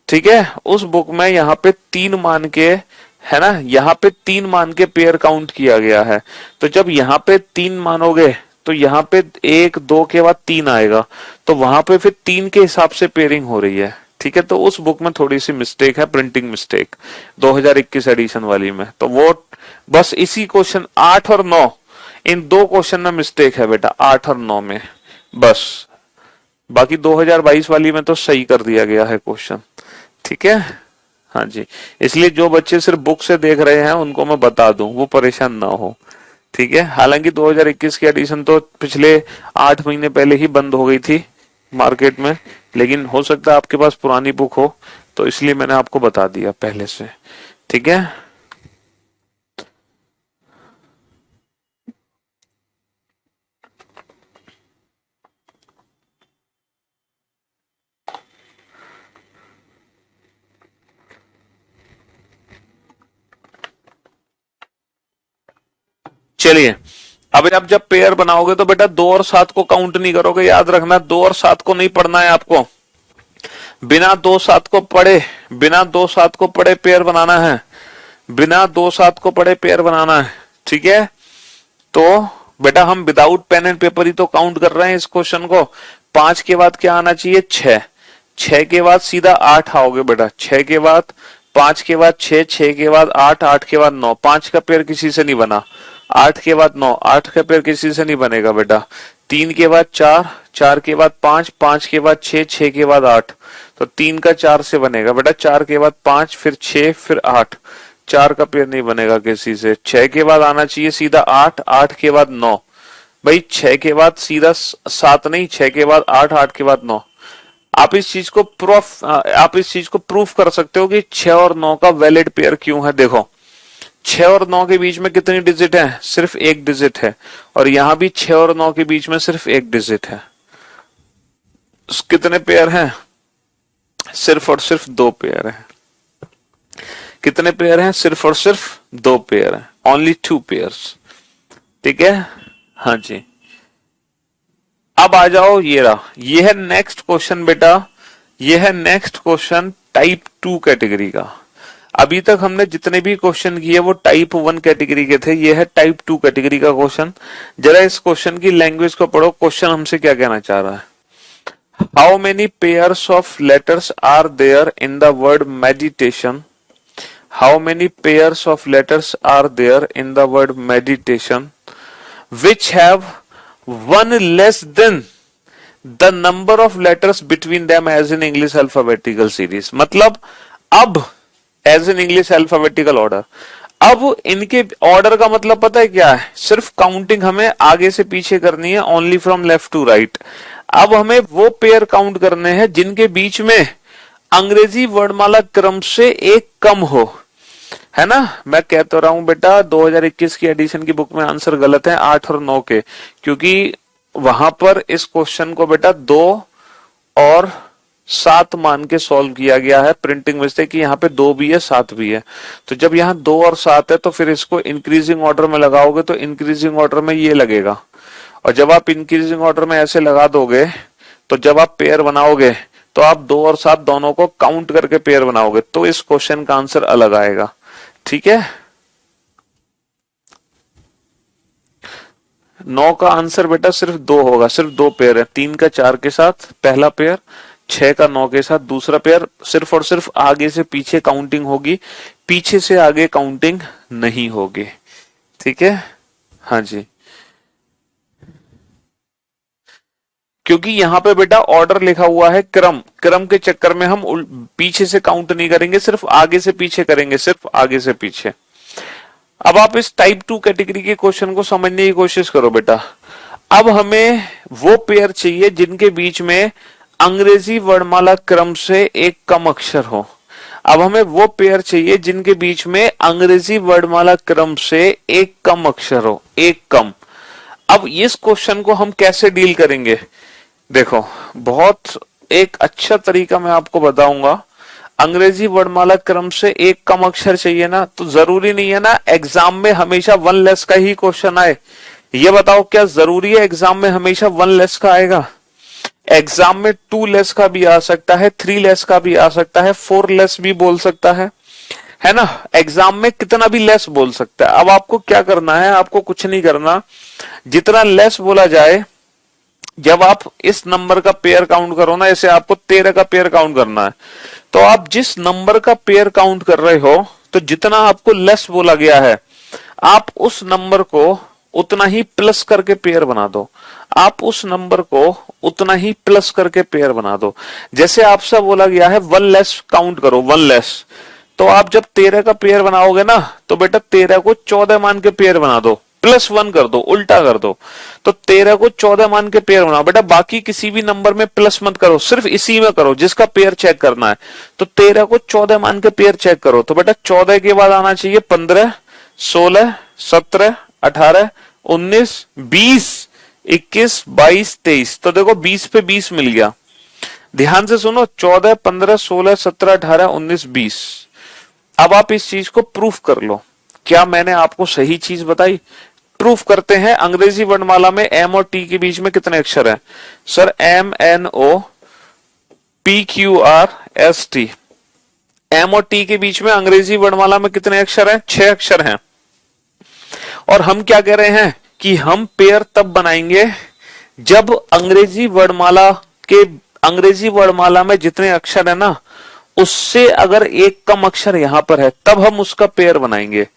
ठीक है, उस बुक में यहाँ पे 3 मान के, है ना, यहाँ पे 3 मान के पेयर काउंट किया गया है। तो जब यहाँ पे 3 मानोगे तो यहाँ पे 1 2 के बाद 3 आएगा, तो वहां पे फिर 3 के हिसाब से पेयरिंग हो रही है। ठीक है, तो उस बुक में थोड़ी सी मिस्टेक है, प्रिंटिंग मिस्टेक 2021 एडिशन वाली में। तो वो बस इसी क्वेश्चन 8 और 9, इन 2 क्वेश्चन में मिस्टेक है बेटा, 8 और 9 में बस। बाकी 2022 वाली में तो सही कर दिया गया है क्वेश्चन। ठीक है, हाँ जी। इसलिए जो बच्चे सिर्फ बुक से देख रहे हैं उनको मैं बता दूं, वो परेशान ना हो। ठीक है, हालांकि 2021 की एडिशन तो पिछले 8 महीने पहले ही बंद हो गई थी मार्केट में, लेकिन हो सकता है आपके पास पुरानी बुक हो, तो इसलिए मैंने आपको बता दिया पहले से। ठीक है, चलिए। अब आप जब पेयर बनाओगे तो बेटा 2 और 7 को काउंट नहीं करोगे, याद रखना 2 और 7 को नहीं पढ़ना है आपको। बिना 2 7 को पढ़े, बिना 2 7 को पढ़े पेयर बनाना है, बिना 2 7 को पढ़े पेयर बनाना है। ठीक है, तो बेटा हम विदाउट पेन एंड पेपर ही तो काउंट कर रहे हैं इस क्वेश्चन को। 5 के बाद क्या आना चाहिए? 6। 6 के बाद सीधा 8 आओगे बेटा, 6 के बाद 5 के बाद 6, 6 के बाद 8, 8 के बाद 9, 5 का पेयर किसी से नहीं बना। 8 के बाद 9, 8 का पेयर किसी से नहीं बनेगा बेटा। 3 के बाद 4, 4 के बाद 5, 5 के बाद 6, 6 के बाद 8, तो 3 का 4 से बनेगा बेटा। 4 के बाद 5, फिर 6, फिर 8, 4 का पेयर नहीं बनेगा किसी से। 6 के बाद आना चाहिए सीधा 8, 8 के बाद 9। भाई 6 के बाद सीधा 7 नहीं, 6 के बाद 8, 8 के बाद 9। आप इस चीज को प्रूफ कर सकते हो कि 6 और 9 का वैलिड पेयर क्यों है। देखो 6 और 9 के बीच में कितनी डिजिट है? सिर्फ एक डिजिट है। और यहां भी 6 और 9 के बीच में सिर्फ एक डिजिट है। कितने पेयर हैं? सिर्फ और सिर्फ 2 पेयर हैं। कितने पेयर हैं? सिर्फ और सिर्फ 2 पेयर हैं। Only 2 pairs. ठीक है, हाँ जी। अब आ जाओ, ये रहा, ये है नेक्स्ट क्वेश्चन बेटा। ये है नेक्स्ट क्वेश्चन टाइप 2 कैटेगरी का। अभी तक हमने जितने भी क्वेश्चन किए वो टाइप 1 कैटेगरी के थे। ये है टाइप 2 कैटेगरी का क्वेश्चन। जरा इस क्वेश्चन की लैंग्वेज को पढ़ो। क्वेश्चन हमसे क्या कहना चाह रहा है? How many pairs of letters are there in the word meditation? How many pairs of letters are there in the word meditation which have one less than the number of letters between them as in English alphabetical series। मतलब अब as in English alphabetical order, अब इनके ऑर्डर का मतलब पता है क्या है? सिर्फ काउंटिंग हमें आगे से पीछे करनी है, only from left to right. अब हमें वो पेयर काउंट करने हैं जिनके बीच में अंग्रेजी वर्णमाला क्रम से एक कम हो, है ना। मैं कह तो रहा हूं बेटा 2021 की एडिशन की बुक में आंसर गलत है 8 और 9 के, क्योंकि वहां पर इस क्वेश्चन को बेटा 2 और 7 मान के सॉल्व किया गया है। प्रिंटिंग मिस्टेक, यहाँ पे 2 भी है 7 भी है। तो जब यहाँ 2 और 7 है तो फिर इसको इंक्रीजिंग ऑर्डर में लगाओगे तो इंक्रीजिंग ऑर्डर में ये लगेगा। और जब आप इंक्रीजिंग ऑर्डर में ऐसे लगा दोगे तो जब आप पेयर बनाओगे तो आप 2 और 7 दोनों को काउंट करके पेयर बनाओगे, तो इस क्वेश्चन का आंसर अलग आएगा। ठीक है, 9 का आंसर बेटा सिर्फ 2 होगा। सिर्फ 2 पेयर है, 3 का 4 के साथ पहला पेयर, 6 का 9 के साथ दूसरा पेयर। सिर्फ और सिर्फ आगे से पीछे काउंटिंग होगी, पीछे से आगे काउंटिंग नहीं होगी। ठीक है, हाँ जी। क्योंकि यहाँ पे बेटा ऑर्डर लिखा हुआ है क्रम, क्रम के चक्कर में हम पीछे से काउंट नहीं करेंगे, सिर्फ आगे से पीछे करेंगे, सिर्फ आगे से पीछे। अब आप इस टाइप 2 कैटेगरी के क्वेश्चन को समझने की कोशिश करो बेटा। अब हमें वो पेयर चाहिए जिनके बीच में अंग्रेजी वर्णमाला क्रम से एक कम अक्षर हो। अब हमें वो पेयर चाहिए जिनके बीच में अंग्रेजी वर्णमाला क्रम से एक कम अक्षर हो, एक कम। अब इस क्वेश्चन को हम कैसे डील करेंगे? देखो, बहुत एक अच्छा तरीका मैं आपको बताऊंगा। अंग्रेजी वर्णमाला क्रम से एक कम अक्षर चाहिए ना, तो जरूरी नहीं है ना एग्जाम में हमेशा 1 लेस का ही क्वेश्चन आए। ये बताओ, क्या जरूरी है एग्जाम में हमेशा 1 लेस का आएगा? एग्जाम में 2 लेस का भी आ सकता है, 3 लेस का भी आ सकता है, 4 लेस भी बोल सकता है ना। एग्जाम में कितना भी लेस बोल सकता है। अब आपको क्या करना है? आपको कुछ नहीं करना, जितना लेस बोला जाए, जब आप इस नंबर का पेयर काउंट करो ना, ऐसे आपको 13 का पेयर काउंट करना है, तो आप जिस नंबर का पेयर काउंट कर रहे हो, तो जितना आपको लेस बोला गया है, आप उस नंबर को उतना ही प्लस करके पेयर बना दो। आप उस नंबर को उतना ही प्लस करके पेयर बना दो। जैसे आपसे बोला गया है 1 लेस काउंट करो, 1 लेस, तो आप जब 13 का पेयर बनाओगे ना, तो बेटा 13 को 14 मान के पेयर बना दो, +1 कर दो, उल्टा कर दो। तो 13 को 14 मान के पेयर बनाओ बेटा, बाकी किसी भी नंबर में प्लस मत करो, सिर्फ इसी में करो जिसका पेयर चेक करना है। तो 13 को 14 मान के पेयर चेक करो, तो बेटा 14 के बाद आना चाहिए 15, 16, 17, 18, 19, 20, 21, 22, 23। तो देखो 20 पे 20 मिल गया। ध्यान से सुनो, 14, 15, 16, 17, 18, 19, 20। अब आप इस चीज को प्रूफ कर लो। क्या मैंने आपको सही चीज बताई? प्रूफ करते हैं। अंग्रेजी वर्णमाला में एम और टी के बीच में कितने अक्षर हैं? Sir MNO PQR ST, M और टी के बीच में अंग्रेजी वर्णमाला में कितने अक्षर हैं? 6 अक्षर हैं। और हम क्या कह रहे हैं कि हम पेयर तब बनाएंगे जब अंग्रेजी वर्णमाला में जितने अक्षर है ना, उससे अगर एक कम अक्षर यहां पर है, तब हम उसका पेयर बनाएंगे।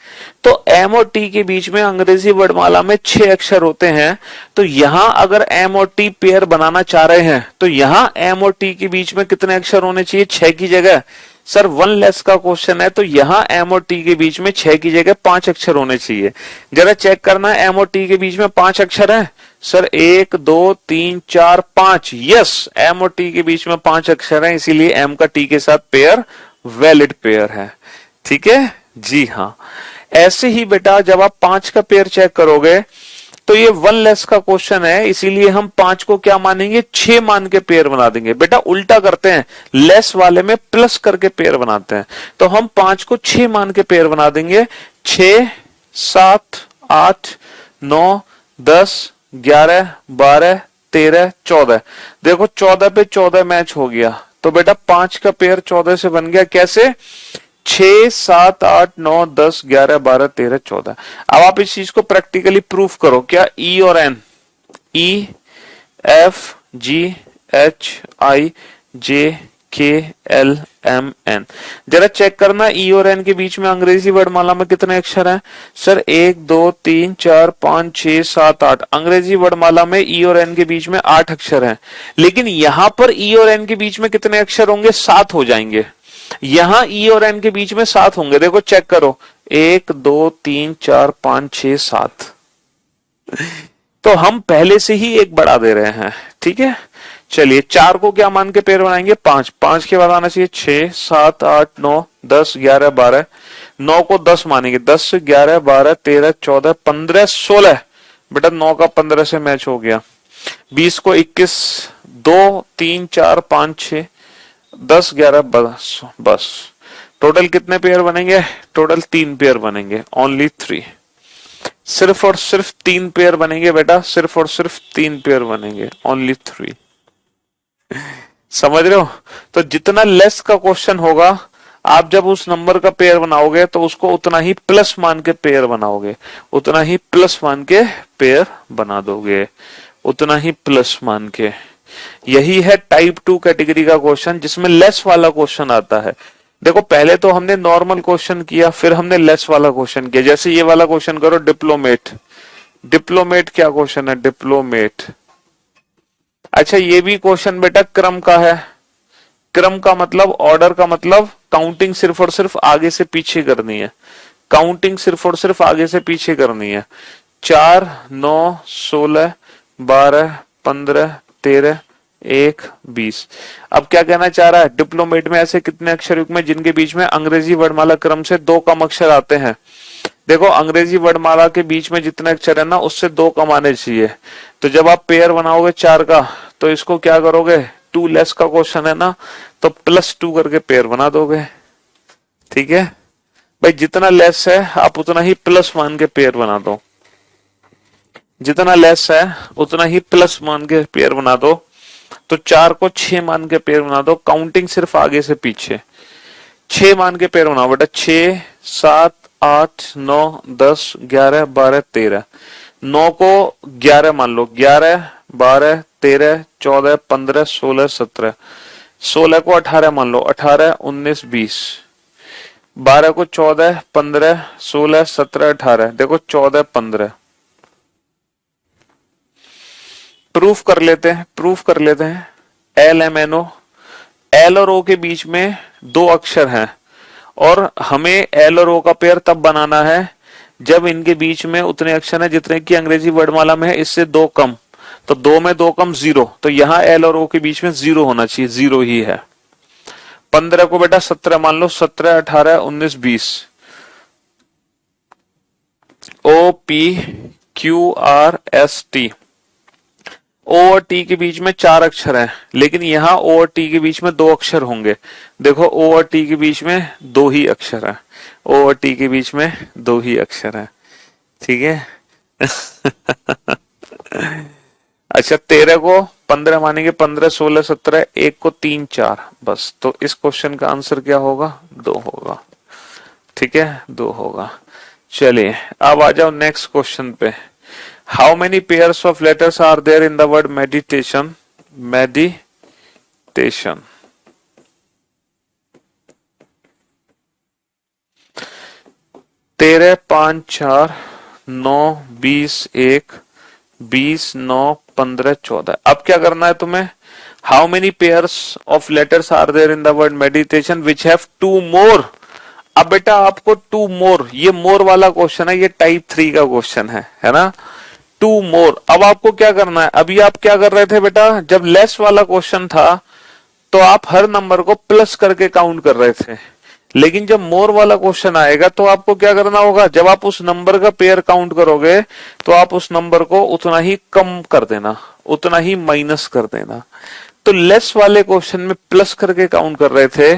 तो एम और टी के बीच में अंग्रेजी वर्णमाला में 6 अक्षर होते हैं। तो यहां अगर एम और टी पेयर बनाना चाह रहे हैं, तो यहां एम और टी के बीच में कितने अक्षर होने चाहिए? 6 की जगह। सर 1 लेस का क्वेश्चन है, तो यहां एम और टी के बीच में 6 की जगह 5 अक्षर होने चाहिए। जरा चेक करना, एम और टी के बीच में 5 अक्षर है। सर 1, 2, 3, 4, 5। यस, एम और टी के बीच में 5 अक्षर हैं, इसीलिए एम का टी के साथ पेयर वैलिड पेयर है। ठीक है जी हाँ। ऐसे ही बेटा जब आप 5 का पेयर चेक करोगे तो ये 1 लेस का क्वेश्चन है, इसीलिए हम 5 को क्या मानेंगे, 6 मान के पेयर बना देंगे। बेटा उल्टा करते हैं, लेस वाले में प्लस करके पेयर बनाते हैं। तो हम 5 को 6 मान के पेयर बना देंगे। 6, 7, 8, 9, 10, 11, 12, 13, 14। देखो 14 पे 14 मैच हो गया, तो बेटा 5 का पेयर 14 से बन गया। कैसे? 6, 7, 8, 9, 10, 11, 12, 13, 14। अब आप इस चीज को प्रैक्टिकली प्रूफ करो। क्या ई और एन, ई, एफ, जी, एच, आई, J, K, L, M, N, जरा चेक करना ई और एन के बीच में अंग्रेजी वर्णमाला में कितने अक्षर हैं? सर 1, 2, 3, 4, 5, 6, 7, 8। अंग्रेजी वर्णमाला में ई और एन के बीच में 8 अक्षर हैं, लेकिन यहां पर ई और एन के बीच में कितने अक्षर होंगे? 7 हो जाएंगे। यहां ई और एन के बीच में 7 होंगे। देखो चेक करो, 1, 2, 3, 4, 5, 6, 7। तो हम पहले से ही एक बढ़ा दे रहे हैं, ठीक है। चलिए 4 को क्या मान के पेयर बनाएंगे? 5। 5 के बाद आना चाहिए 6, 7, 8, 9, 10, 11, 12। 9 को 10 मानेंगे, 10, 11, 12, 13, 14, 15, 16। बेटा 9 का 15 से मैच हो गया। 20 को 21, 2, 3, 4, 5, 6, 10, 11, 12, बस। टोटल कितने पेयर बनेंगे? टोटल 3 पेयर बनेंगे, ओनली 3। सिर्फ और सिर्फ 3 पेयर बनेंगे बेटा, सिर्फ और सिर्फ 3 पेयर बनेंगे, ओनली 3। समझ रहे हो? तो जितना लेस का क्वेश्चन होगा, आप जब उस नंबर का पेयर बनाओगे तो उसको उतना ही प्लस मान के पेयर बनाओगे, उतना ही प्लस मान के पेयर बना दोगे, उतना ही प्लस मान के। यही है टाइप 2 कैटेगरी का क्वेश्चन, जिसमें लेस वाला क्वेश्चन आता है। देखो पहले तो हमने नॉर्मल क्वेश्चन किया, फिर हमने लेस वाला क्वेश्चन किया। जैसे ये वाला क्वेश्चन करो, डिप्लोमेट। डिप्लोमेट क्या क्वेश्चन है? डिप्लोमेट। अच्छा ये भी क्वेश्चन बेटा क्रम का है। क्रम का मतलब, ऑर्डर का मतलब काउंटिंग सिर्फ और सिर्फ आगे से पीछे करनी है। काउंटिंग सिर्फ और सिर्फ आगे से पीछे करनी है। 4, 9, 16, 12, 15, 13, 1, 20। अब क्या कहना चाह रहा है? डिप्लोमेट में ऐसे कितने अक्षर युग्म हैं जिनके बीच में अंग्रेजी वर्णमाला क्रम से 2 कम अक्षर आते हैं? देखो अंग्रेजी वर्णमाला के बीच में जितने अक्षर है ना, उससे 2 कम आने चाहिए। तो जब आप पेयर बनाओगे 4 का, तो इसको क्या करोगे? 2 लेस का क्वेश्चन है ना, तो +2 करके पेयर बना दोगे, ठीक है भाई। जितना लेस है आप उतना ही प्लस मान के पेयर बना दो, जितना लेस है उतना ही प्लस मान के पेयर बना दो। तो 4 को 6 मान के पेयर बना दो, काउंटिंग सिर्फ आगे से पीछे। 6 मान के पेयर बनाओ बेटा। 6, 7, 8, 9, 10, 11, 12, 13। 9 को 11 मान लो, 11, 12, 13, 14, 15, 16, 17। 16 को 18 मान लो, 18, 19, 20। 12 को 14, 15, 16, 17, 18। देखो 14, 15। प्रूफ कर लेते हैं, प्रूफ कर लेते हैं। एल, एम, एन, ओ। एल और ओ के बीच में 2 अक्षर हैं, और हमें एल और ओ का पेयर तब बनाना है जब इनके बीच में उतने अक्षर हैं जितने की अंग्रेजी वर्णमाला में है, इससे 2 कम। तो 2 में 2 कम 0, तो यहां एल और ओ के बीच में 0 होना चाहिए, 0 ही है। 15 को बेटा 17 मान लो, 17, 18, 19, 20। O, P, Q, R, S, T. O और टी के बीच में 4 अक्षर हैं, लेकिन यहाँ ओ और टी के बीच में 2 अक्षर होंगे। देखो ओ और टी के बीच में 2 ही अक्षर हैं, ओ और टी के बीच में 2 ही अक्षर हैं, ठीक है। अच्छा 13 को 15 मानेंगे, 15, 16, 17, 1 को 3, 4, बस। तो इस क्वेश्चन का आंसर क्या होगा? 2 होगा, ठीक है, 2 होगा। चलिए अब आ जाओ नेक्स्ट क्वेश्चन पे। How many pairs of letters are there in the word meditation? Meditation. तेरह, 5, 4, 9, 20, 1, 20, 9, 15, 14। अब क्या करना है तुम्हें? How many pairs of letters are there in the word meditation which have 2 more? अब बेटा आपको 2 more, ये मोर वाला क्वेश्चन है, ये टाइप 3 का क्वेश्चन है ना। 2 मोर। अब आपको क्या करना है? अभी आप क्या कर रहे थे बेटा? जब लेस वाला क्वेश्चन था तो आप हर नंबर को प्लस करके काउंट कर रहे थे, लेकिन जब मोर वाला क्वेश्चन आएगा तो आपको क्या करना होगा, जब आप उस नंबर का पेयर काउंट करोगे तो आप उस नंबर को उतना ही कम कर देना, उतना ही माइनस कर देना। तो लेस वाले क्वेश्चन में प्लस करके काउंट कर रहे थे,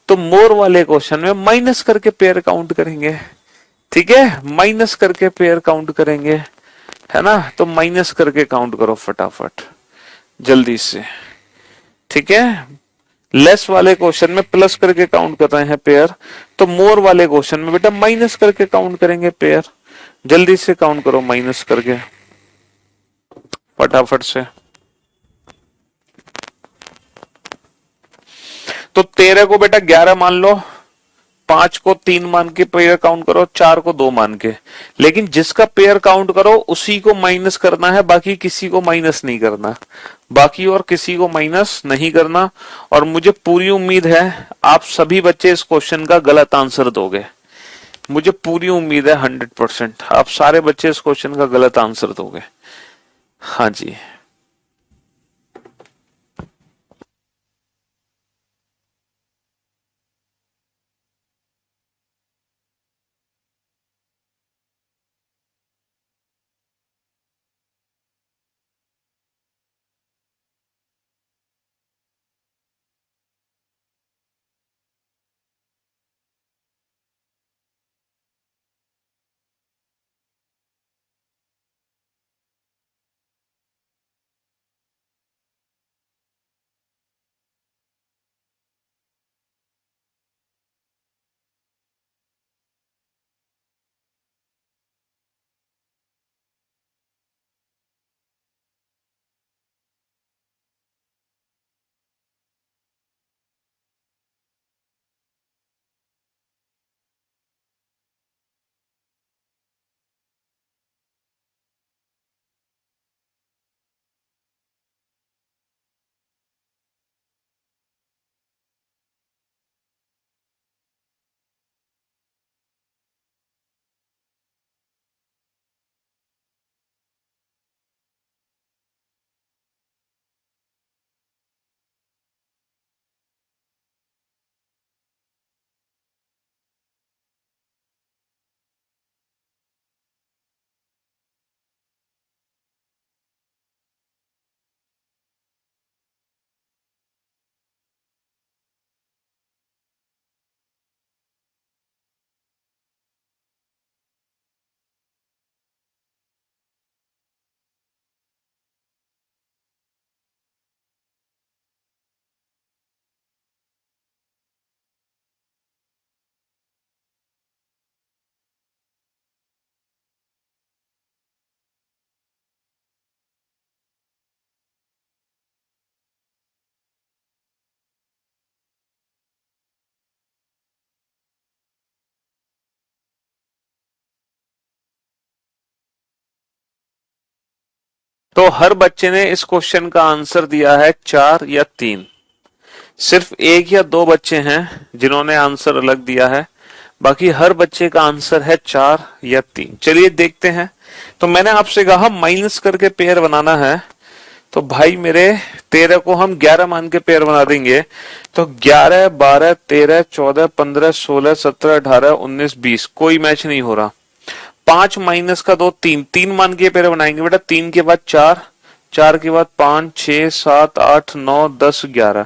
तो मोर वाले क्वेश्चन में माइनस करके पेयर काउंट करेंगे। ठीक है, माइनस करके पेयर काउंट करेंगे, है ना। तो माइनस करके काउंट करो फटाफट जल्दी से। ठीक है, लेस वाले क्वेश्चन में प्लस करके काउंट कर रहे हैं पेयर, तो मोर वाले क्वेश्चन में बेटा माइनस करके काउंट करेंगे पेयर। जल्दी से काउंट करो माइनस करके फटाफट से। तो 13 को बेटा 11 मान लो, 5 को 3 मान के पेयर काउंट करो, 4 को 2 मान के। लेकिन जिसका पेयर काउंट करो उसी को माइनस करना है, बाकी किसी को माइनस नहीं करना, बाकी और किसी को माइनस नहीं करना। और मुझे पूरी उम्मीद है आप सभी बच्चे इस क्वेश्चन का गलत आंसर दोगे, मुझे पूरी उम्मीद है 100% आप सारे बच्चे इस क्वेश्चन का गलत आंसर दोगे। हाँ जी, तो हर बच्चे ने इस क्वेश्चन का आंसर दिया है 4 या 3। सिर्फ 1 या 2 बच्चे हैं जिन्होंने आंसर अलग दिया है, बाकी हर बच्चे का आंसर है 4 या 3। चलिए देखते हैं। तो मैंने आपसे कहा माइनस करके पेयर बनाना है, तो भाई मेरे 13 को हम 11 मान के पेयर बना देंगे। तो 11, 12, 13, 14, 15, 16, 17, 18, 19, 20 कोई मैच नहीं हो रहा। 5 माइनस का 2, 3, 3 मान के पेयर बनाएंगे बेटा। 3 के बाद 4, 4 के बाद 5, 6, 7, 8, 9, 10, 11।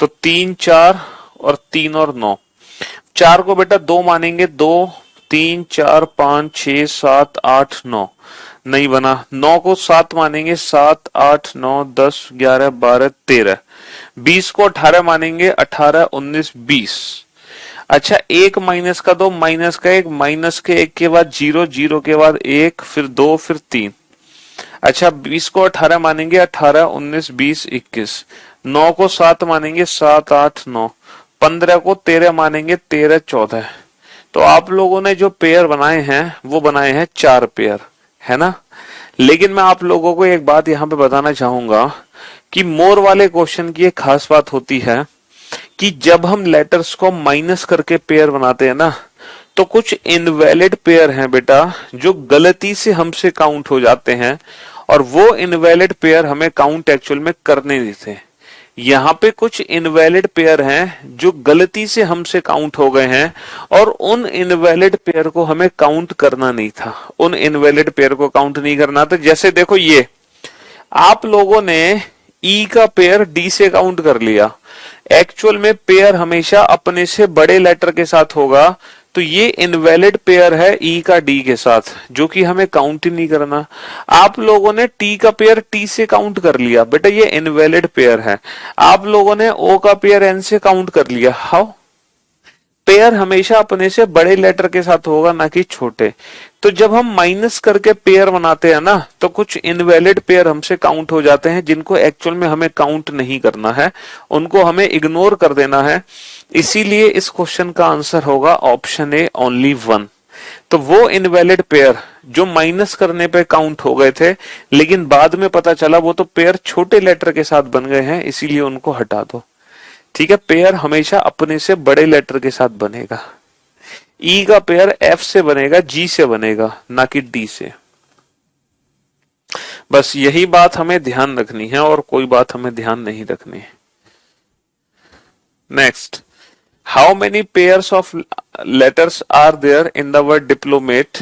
तो 3, 4 और 3 और 9। 4 को बेटा 2 मानेंगे, 2, 3, 4, 5, 6, 7, 8, 9 नहीं बना। 9 को 7 मानेंगे, 7, 8, 9, 10, 11, 12, 13। 20 को 18 मानेंगे, 18, 19, 20। अच्छा, 1 माइनस का 2, माइनस का 1, माइनस के 1 के बाद 0, 0 के बाद 1, फिर 2, फिर 3। अच्छा, 20 को 18 मानेंगे, 18, 19, 20, 21। 9 को 7 मानेंगे, 7, 8, 9। 15 को 13 मानेंगे, 13, 14। तो आप लोगों ने जो पेयर बनाए हैं वो बनाए हैं 4 पेयर, है ना। लेकिन मैं आप लोगों को एक बात यहाँ पे बताना चाहूंगा कि मोर वाले क्वेश्चन की एक खास बात होती है कि जब हम लेटर्स को माइनस करके पेयर बनाते हैं ना, तो कुछ इनवैलिड पेयर हैं बेटा जो गलती से हमसे काउंट हो जाते हैं, और वो इनवैलिड पेयर हमें काउंट एक्चुअल में करने देते हैं। यहाँ पे कुछ इनवैलिड पेयर हैं जो गलती से हमसे काउंट हो गए हैं, और उन इनवैलिड पेयर को हमें काउंट करना नहीं था, उन इनवैलिड पेयर को काउंट नहीं करना था। जैसे देखो, ये आप लोगों ने ई का पेयर डी से काउंट कर लिया, एक्चुअल में पेयर हमेशा अपने से बड़े लेटर के साथ होगा, तो ये इनवैलिड पेयर है ई का डी के साथ, जो कि हमें काउंट ही नहीं करना। आप लोगों ने टी का पेयर टी से काउंट कर लिया, बेटा ये इनवैलिड पेयर है। आप लोगों ने ओ का पेयर एन से काउंट कर लिया। हाउ? पेयर हमेशा अपने से बड़े लेटर के साथ होगा, ना कि छोटे। तो जब हम माइनस करके पेयर बनाते हैं ना, तो कुछ इनवैलिड पेयर हमसे काउंट हो जाते हैं, जिनको एक्चुअल में हमें काउंट नहीं करना है, उनको हमें इग्नोर कर देना है। इसीलिए इस क्वेश्चन का आंसर होगा ऑप्शन ए, ओनली 1। तो वो इनवैलिड पेयर जो माइनस करने पे काउंट हो गए थे, लेकिन बाद में पता चला वो तो पेयर छोटे लेटर के साथ बन गए हैं, इसीलिए उनको हटा दो। ठीक है, पेयर हमेशा अपने से बड़े लेटर के साथ बनेगा। ई का पेयर एफ से बनेगा, जी से बनेगा, ना कि डी से। बस यही बात हमें ध्यान रखनी है, और कोई बात हमें ध्यान नहीं रखनी है। Next, how many pairs of letters are there in the word diplomat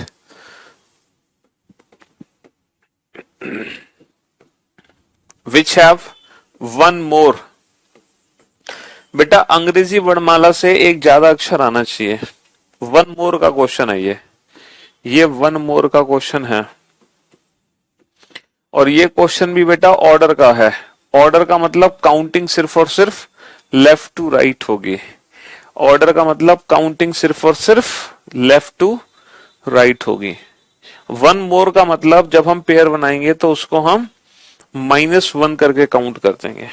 which have one more? बेटा अंग्रेजी वर्णमाला से एक ज्यादा अक्षर आना चाहिए। वन मोर का क्वेश्चन है ये वन मोर का क्वेश्चन है। और ये क्वेश्चन भी बेटा ऑर्डर का है। ऑर्डर का मतलब काउंटिंग सिर्फ और सिर्फ लेफ्ट टू राइट होगी। ऑर्डर का मतलब काउंटिंग सिर्फ और सिर्फ लेफ्ट टू राइट होगी। वन मोर का मतलब जब हम पेयर बनाएंगे तो उसको हम -1 करके काउंट कर देंगे।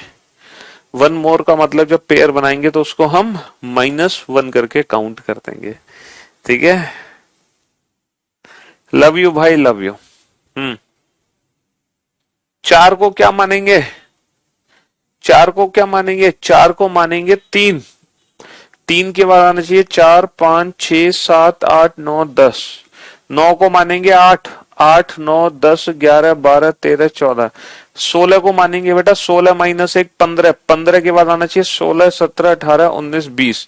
वन मोर का मतलब जब पेयर बनाएंगे तो उसको हम -1 करके काउंट कर देंगे। ठीक है, लव यू भाई, लव यू। 4 को क्या मानेंगे? 4 को क्या मानेंगे? 4 को मानेंगे 3। 3 के बाद आना चाहिए 4, 5, 6, 7, 8, 9, 10। 9 को मानेंगे 8, 8, 9, 10, 11, 12, 13, 14। 16 को मानेंगे बेटा 16 -1 15। 15 के बाद आना चाहिए 16, 17, 18, 19, 20।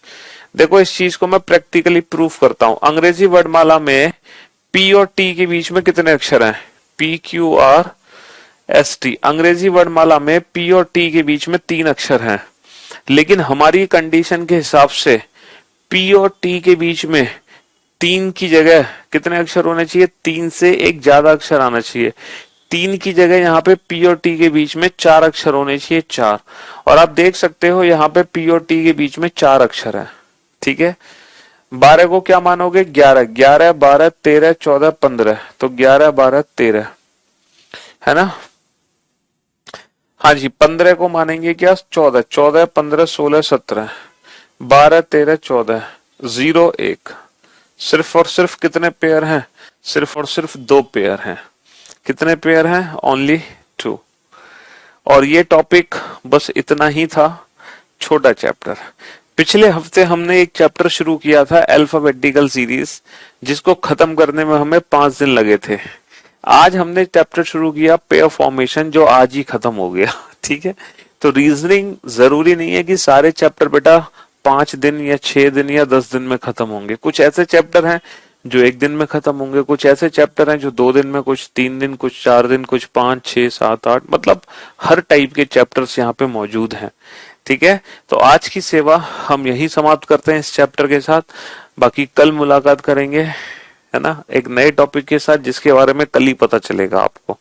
देखो इस चीज को मैं प्रैक्टिकली प्रूफ करता हूं। अंग्रेजी वर्णमाला में पी और टी के बीच में कितने अक्षर हैं? PQRST। अंग्रेजी वर्णमाला में पी और टी के बीच में 3 अक्षर हैं, लेकिन हमारी कंडीशन के हिसाब से पी और टी के बीच में 3 की जगह कितने अक्षर होने चाहिए? 3 से एक ज्यादा अक्षर आना चाहिए। 3 की जगह यहाँ पे पी और टी के बीच में 4 अक्षर होने चाहिए, 4। और आप देख सकते हो यहाँ पे पी और टी के बीच में 4 अक्षर है। ठीक है, 12 को क्या मानोगे? 11, 11, 12, 13, 14, 15। तो 11, 12, 13 है ना। हाँ जी, 15 को मानेंगे क्या? 14, 14, 15, 16, 17, 12, 13, 14, 0, 1। सिर्फ और सिर्फ कितने पेयर हैं? सिर्फ और सिर्फ 2 पेयर हैं। कितने पेयर हैं? ओनली 2। और ये टॉपिक बस इतना ही था, छोटा चैप्टर। पिछले हफ्ते हमने एक चैप्टर शुरू किया था अल्फाबेटिकल सीरीज, जिसको खत्म करने में हमें 5 दिन लगे थे। आज हमने चैप्टर शुरू किया पेयर फॉर्मेशन, जो आज ही खत्म हो गया। ठीक है, तो रीजनिंग जरूरी नहीं है कि सारे चैप्टर बेटा 5 दिन या 6 दिन या 10 दिन में खत्म होंगे। कुछ ऐसे चैप्टर हैं जो 1 दिन में खत्म होंगे, कुछ ऐसे चैप्टर हैं जो 2 दिन में, कुछ 3 दिन, कुछ 4 दिन, कुछ 5, 6, 7, 8, मतलब हर टाइप के चैप्टर्स यहाँ पे मौजूद हैं। ठीक है, तो आज की सेवा हम यही समाप्त करते हैं इस चैप्टर के साथ। बाकी कल मुलाकात करेंगे, है ना, एक नए टॉपिक के साथ, जिसके बारे में कल ही पता चलेगा आपको।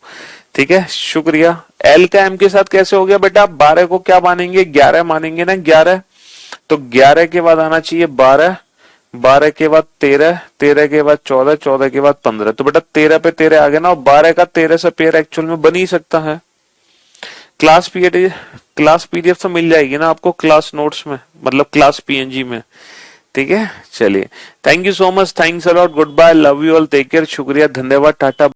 ठीक है, शुक्रिया। एल का एम के साथ कैसे हो गया बेटा? 12 को क्या मानेंगे? 11 मानेंगे ना, 11। तो 11 के बाद आना चाहिए 12, 12 के बाद 13, 13 के बाद 14, 14 के बाद 15। तो बेटा 13 पे 13 आ गया ना, और 12 का 13 से पेयर एक्चुअल में बन ही सकता है। क्लास पीडीएफ तो मिल जाएगी ना आपको क्लास नोट्स में, मतलब क्लास PNG में। ठीक है, चलिए, thank you so much, thanks a lot, good bye, love you all, take care, शुक्रिया, धन्यवाद, टाटा।